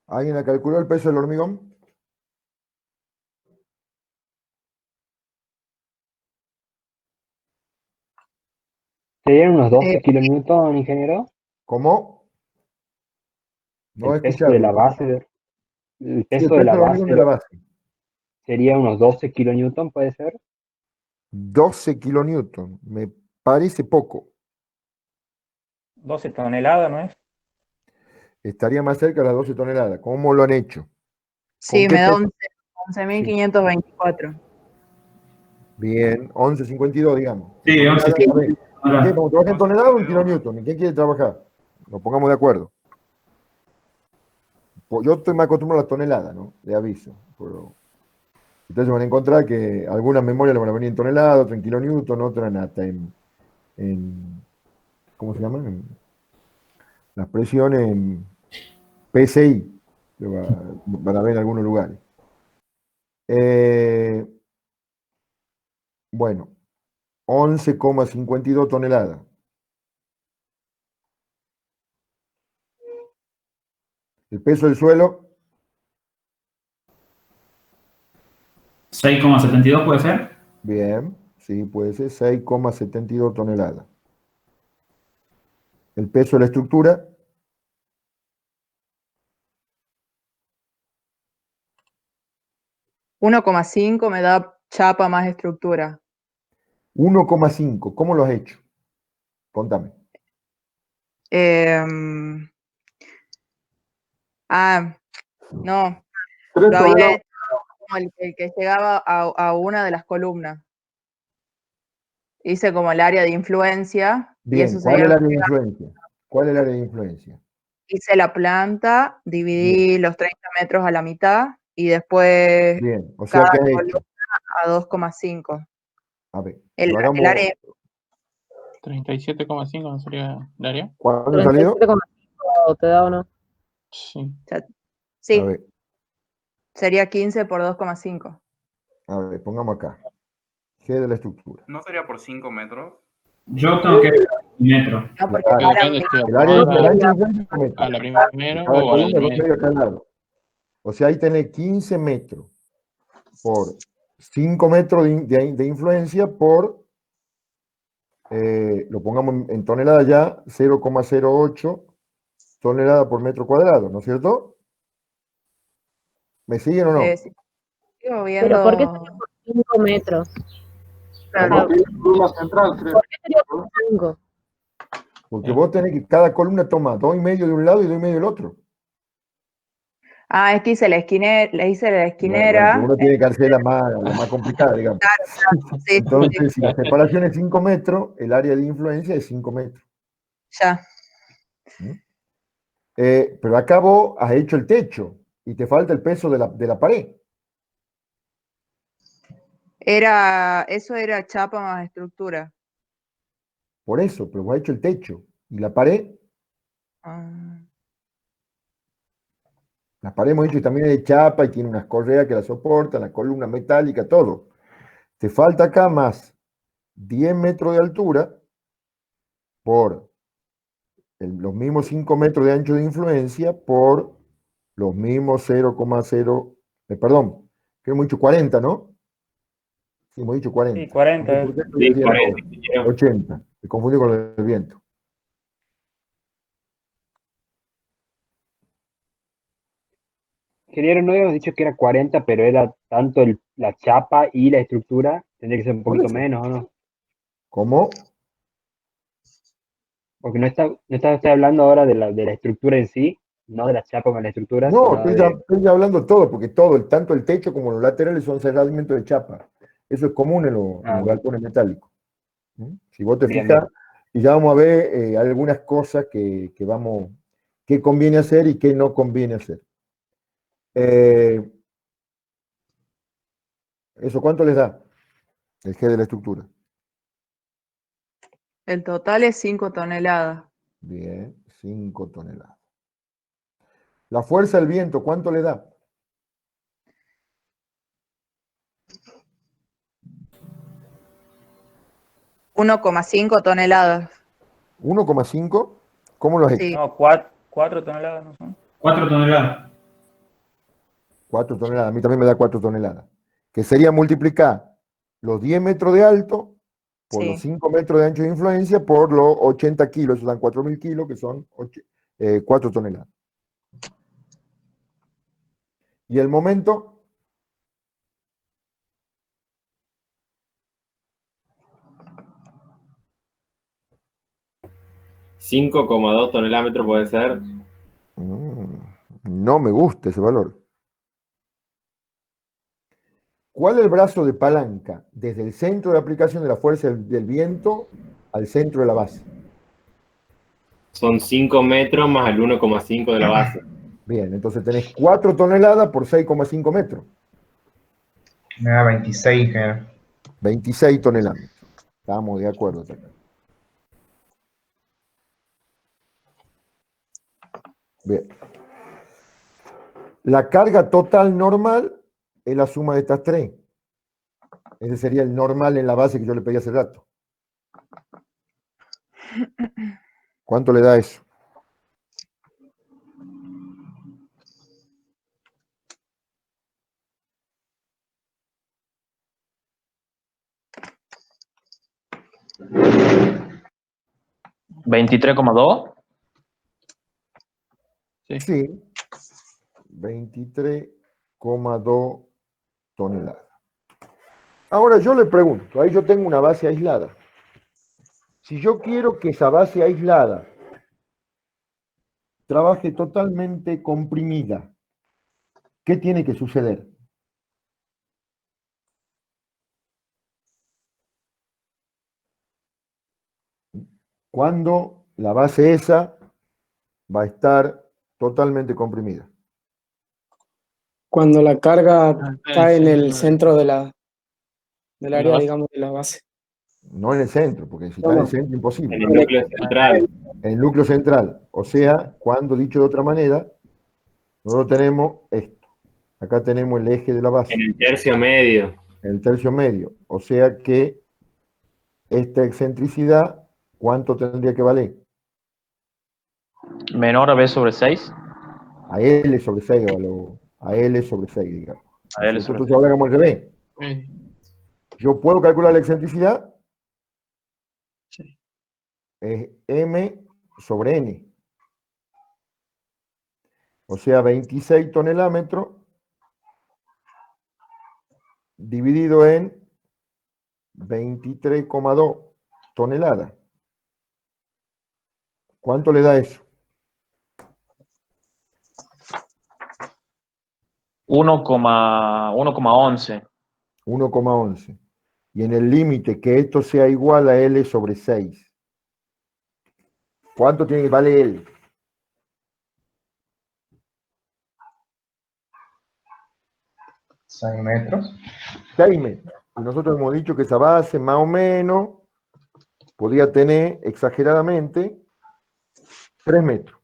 ¿Alguien la calculó el peso del hormigón? ¿Serían unos 12 kilonewton, ingeniero? ¿Cómo? No he El peso de la escuchado. base, el Sí, el peso de peso la del hormigón de la base base. sería unos 12 kilonewton, ¿puede ser? 12 kilonewton. Me parece poco. 12 toneladas, ¿no es? Estaría más cerca de las 12 toneladas. ¿Cómo lo han hecho? Sí, qué me da peso? 11.524. Bien, 11.52, digamos. Sí, 11 A ver, ¿qué? toneladas. ¿Como trabaja en toneladas o en kilonewton? ¿En qué quiere trabajar? Nos pongamos de acuerdo. Pues yo estoy más acostumbrado a la tonelada, ¿no? Le aviso. Pero ustedes van a encontrar que algunas memorias le van a venir en toneladas, otras en kilonewton, otras hasta en ¿cómo se llama? Las presiones en PSI, que van a ver en algunos lugares. Bueno, 11,52 toneladas. El peso del suelo, 6,72 puede ser. bien, sí, puede ser 6,72 toneladas. El peso de la estructura, 1,5 me da chapa más estructura. 1,5. ¿Cómo lo has hecho? Contame. No, 3 lo había toneladas. hecho como el que llegaba a una de las columnas. Hice como el área de influencia y Bien, eso ¿cuál es sería el lo área de que influencia? ¿Cuál es el área de influencia? hice la planta, dividí los 30 metros a la mitad y después Bien, o sea, cada ¿qué has columna hecho? a 2,5. A ver, El, lo el hagamos. área 37,5 no sería Darío. ¿Cuándo ha salido? 37,5 te da o no. Sí. A sí, ver, sería 15 por 2,5. pongamos acá. G de la estructura. ¿No sería por 5 metros? Yo tengo que ver un metro. No, porque Claro, Depende si lo el área pones el ancho de influencia es un metro. a la primera Cada o a la columna del es 2 medio. medios a cada lado. O sea, ahí tenés 15 metros por 5 metros de influencia por, lo pongamos en toneladas ya, 0,08 toneladas por metro cuadrado, ¿no es cierto? ¿Me siguen o no? Sí, sigo Pero ¿por qué viendo. sería por 5 metros? Claro. Porque es la columna central, creo. ¿Por qué sería por 5? Porque vos tenés que cada columna toma 2,5 de un lado y 2,5 del otro. Ah, es que hice la esquinera, le hice la Bueno, esquinera. uno tiene que hacer la más complicada, digamos. Claro, sí, Entonces, si la separación es 5 metros, el área de influencia es 5 metros. ya. Pero acá vos has hecho el techo y te falta el peso de la pared. Eso era chapa más estructura. Por eso, pero vos has hecho el techo. Y la pared hemos dicho que también es de chapa y tiene unas correas que la soportan, la columna metálica, todo. Te falta acá más 10 metros de altura por los mismos 5 metros de ancho de influencia por los mismos 0,0, perdón, que hemos dicho 40, ¿no? Sí, hemos dicho 40. Sí, 40. Sí, 40. 80. Me confundí con el viento. Ingeniero, no habíamos dicho que era 40, pero era tanto la chapa y la estructura. Tendría que ser un poquito menos, ¿o no? ¿Cómo? Porque no está usted hablando ahora de la estructura en sí, no de la chapa con la estructura, No, sino estoy ya hablando todo, porque tanto el techo como los laterales son cerramientos de chapa. Eso es común en los galpones metálicos. Si vos te Bien, fijas, y ya vamos a ver algunas cosas que conviene hacer y que no conviene hacer. ¿Eso cuánto les da? El G de la estructura. El total es 5 toneladas. Bien, 5 toneladas. La fuerza del viento, ¿cuánto le da? $1,5 toneladas. 1,5. ¿Cómo lo has hecho? Sí. No, 4 toneladas, ¿no son? 4 toneladas. 4 toneladas, a mí también me da 4 toneladas. Que sería multiplicar los 10 metros de alto por los 5 metros de ancho de influencia por los 80 kilos, eso dan 4.000 kilos, que son 4 toneladas. Y el momento, 5,2 tonelómetros puede ser. No me gusta ese valor. ¿Cuál es el brazo de palanca desde el centro de aplicación de la fuerza del viento al centro de la base? Son 5 metros más el 1,5 de la base. Bien, entonces tenés 4 toneladas por 6,5 metros. Me da 26, ingeniero. 26 toneladas. Estamos de acuerdo. Acá. Bien. La carga total normal es la suma de estas tres. Ese sería el normal en la base que yo le pedí hace rato. ¿Cuánto le da eso? ¿23,2? Sí. 23,2 toneladas. Ahora yo le pregunto, ahí yo tengo una base aislada. Si yo quiero que esa base aislada trabaje totalmente comprimida, ¿qué tiene que suceder? Cuando la base esa va a estar totalmente comprimida. Cuando la carga cae en el centro del área, digamos, de la base. No en el centro, porque si No, está en no. el centro, imposible. En el núcleo central. En el núcleo central. O sea, cuando, dicho de otra manera, nosotros tenemos esto. Acá tenemos el eje de la base. En el tercio medio. En el tercio medio. O sea que esta excentricidad, ¿cuánto tendría que valer? Menor a B sobre 6. A L sobre 6, a L sobre 6, digamos. A L sobre Entonces ahora hagamos el revés. Yo puedo calcular la excentricidad. Sí. Es M sobre N. O sea, 26 tonelómetros dividido en 23,2 toneladas. ¿Cuánto le da eso? 1,11. 1,11. Y en el límite que esto sea igual a L sobre 6. ¿Cuánto tiene que vale L? 6 metros. 6 metros. Y nosotros hemos dicho que esa base más o menos podía tener exageradamente 3 metros.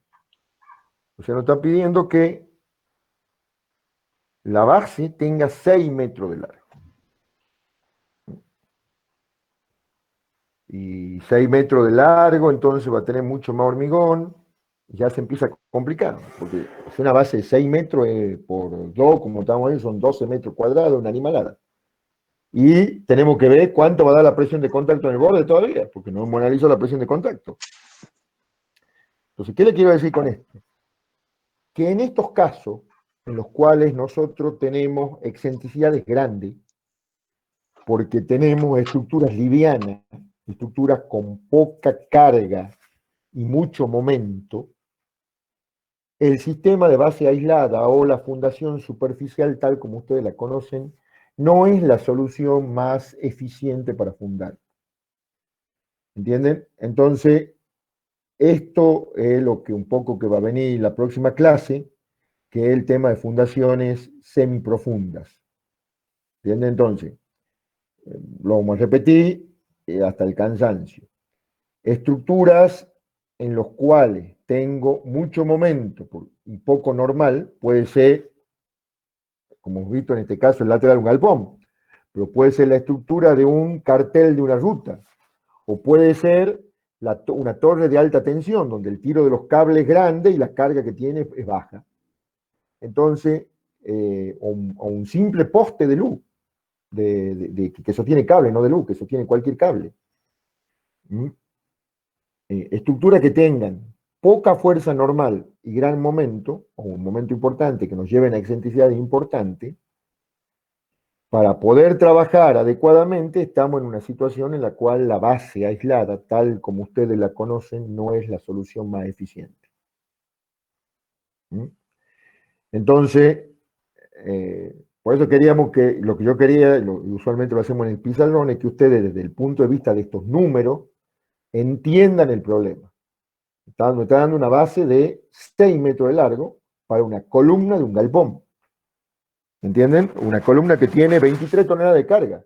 O sea, nos está pidiendo que la base tenga 6 metros de largo. Y 6 metros de largo, entonces va a tener mucho más hormigón. Ya se empieza a complicar, porque es una base de 6 metros por 2, como estamos ahí, son 12 metros cuadrados, una animalada. Y tenemos que ver cuánto va a dar la presión de contacto en el borde todavía, porque no hemos analizado la presión de contacto. Entonces, ¿qué le quiero decir con esto? Que en estos casos, en los cuales nosotros tenemos excentricidades grandes, porque tenemos estructuras livianas, estructuras con poca carga y mucho momento, el sistema de base aislada o la fundación superficial, tal como ustedes la conocen, no es la solución más eficiente para fundar. ¿Entienden? Entonces, esto es lo que un poco que va a venir la próxima clase, que es el tema de fundaciones semiprofundas. ¿Entienden? Entonces, lo vamos a repetir hasta el cansancio. Estructuras en los cuales tengo mucho momento y poco normal, puede ser, como hemos visto en este caso, el lateral de un galpón, pero puede ser la estructura de un cartel de una ruta, o puede ser una torre de alta tensión, donde el tiro de los cables es grande y la carga que tiene es baja. Entonces, o un simple poste de luz, que sostiene cable, no de luz, que sostiene cualquier cable. Estructuras que tengan poca fuerza normal y gran momento, o un momento importante que nos lleven a excentricidades importantes, para poder trabajar adecuadamente estamos en una situación en la cual la base aislada, tal como ustedes la conocen, no es la solución más eficiente. Entonces, por eso queríamos que, lo que yo quería, y usualmente lo hacemos en el pizarrón, es que ustedes desde el punto de vista de estos números entiendan el problema. Me está dando una base de 6 metros de largo para una columna de un galpón. ¿Entienden? Una columna que tiene 23 toneladas de carga.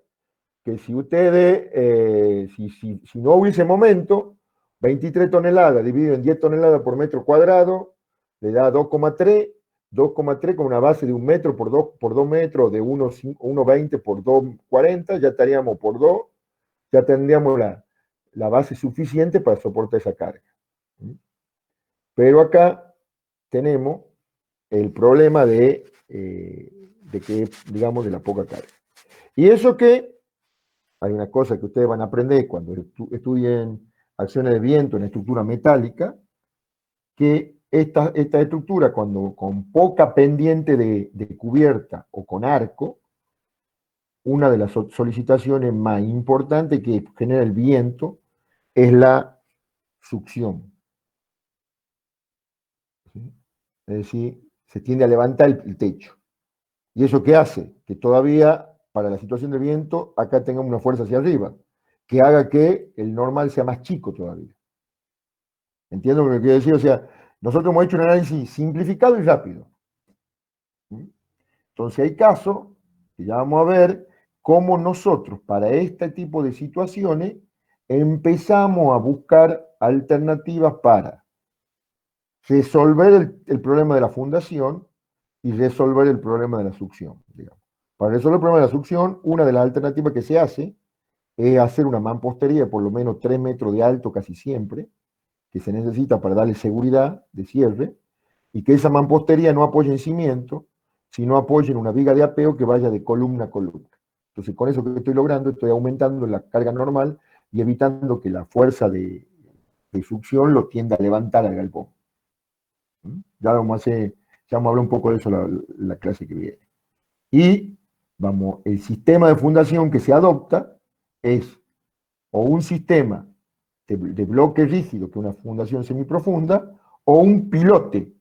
Que si ustedes, si no hubiese momento, 23 toneladas dividido en 10 toneladas por metro cuadrado, le da 2,3 con una base de 1 metro por 2 metros, de 1,20 por 2,40, ya estaríamos por 2, ya tendríamos la base suficiente para soportar esa carga. Pero acá tenemos el problema de que, digamos, de la poca carga. Y eso que, hay una cosa que ustedes van a aprender cuando estudien acciones de viento en estructura metálica, que esta estructura, cuando con poca pendiente de cubierta o con arco, una de las solicitaciones más importantes que genera el viento es la succión. ¿Sí? Es decir, se tiende a levantar el techo. ¿Y eso qué hace? Que todavía, para la situación de viento, acá tengamos una fuerza hacia arriba, que haga que el normal sea más chico todavía. ¿Entiendo lo que quiero decir? O sea, nosotros hemos hecho un análisis simplificado y rápido. Entonces hay casos, que ya vamos a ver, cómo nosotros, para este tipo de situaciones, empezamos a buscar alternativas para resolver el problema de la fundación y resolver el problema de la succión, digamos. Para resolver el problema de la succión, una de las alternativas que se hace es hacer una mampostería de por lo menos 3 metros de alto casi siempre, que se necesita para darle seguridad de cierre, y que esa mampostería no apoye en cimiento, sino apoye en una viga de apeo que vaya de columna a columna. Entonces, con eso que estoy logrando, estoy aumentando la carga normal y evitando que la fuerza de succión lo tienda a levantar al galpón. Ya vamos a hablar un poco de eso la clase que viene. Y el sistema de fundación que se adopta es o un sistema de bloque rígido, que es una fundación semiprofunda, o un pilote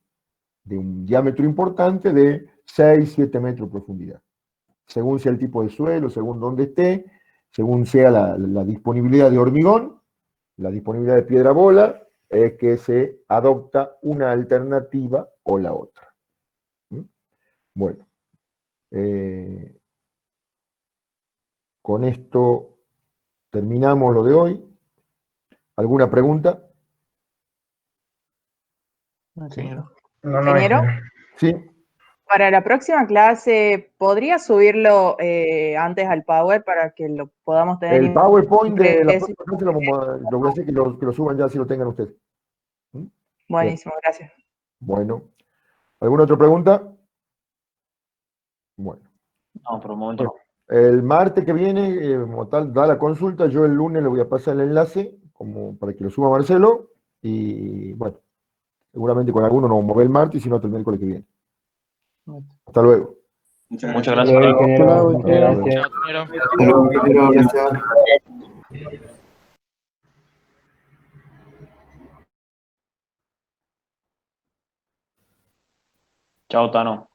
de un diámetro importante de 6-7 metros de profundidad. Según sea el tipo de suelo, según dónde esté, según sea la disponibilidad de hormigón, la disponibilidad de piedra bola, es que se adopta una alternativa o la otra. Bueno, con esto terminamos lo de hoy. ¿Alguna pregunta? Ingeniero. Ingeniero, Sí. Para la próxima clase, ¿podría subirlo antes al Power para que lo podamos tener El PowerPoint de la impreso? próxima clase lo voy a hacer que lo suban ya si lo tengan ustedes. Buenísimo, gracias. Bueno. ¿Alguna otra pregunta? Bueno. No, por el momento no. El martes que viene, como tal, da la consulta. Yo el lunes le voy a pasar el enlace como para que lo suba Marcelo. Y bueno, seguramente con alguno nos vamos a ver el martes y si no, hasta el miércoles que viene. Hasta luego. Muchas gracias. Chao, Tano.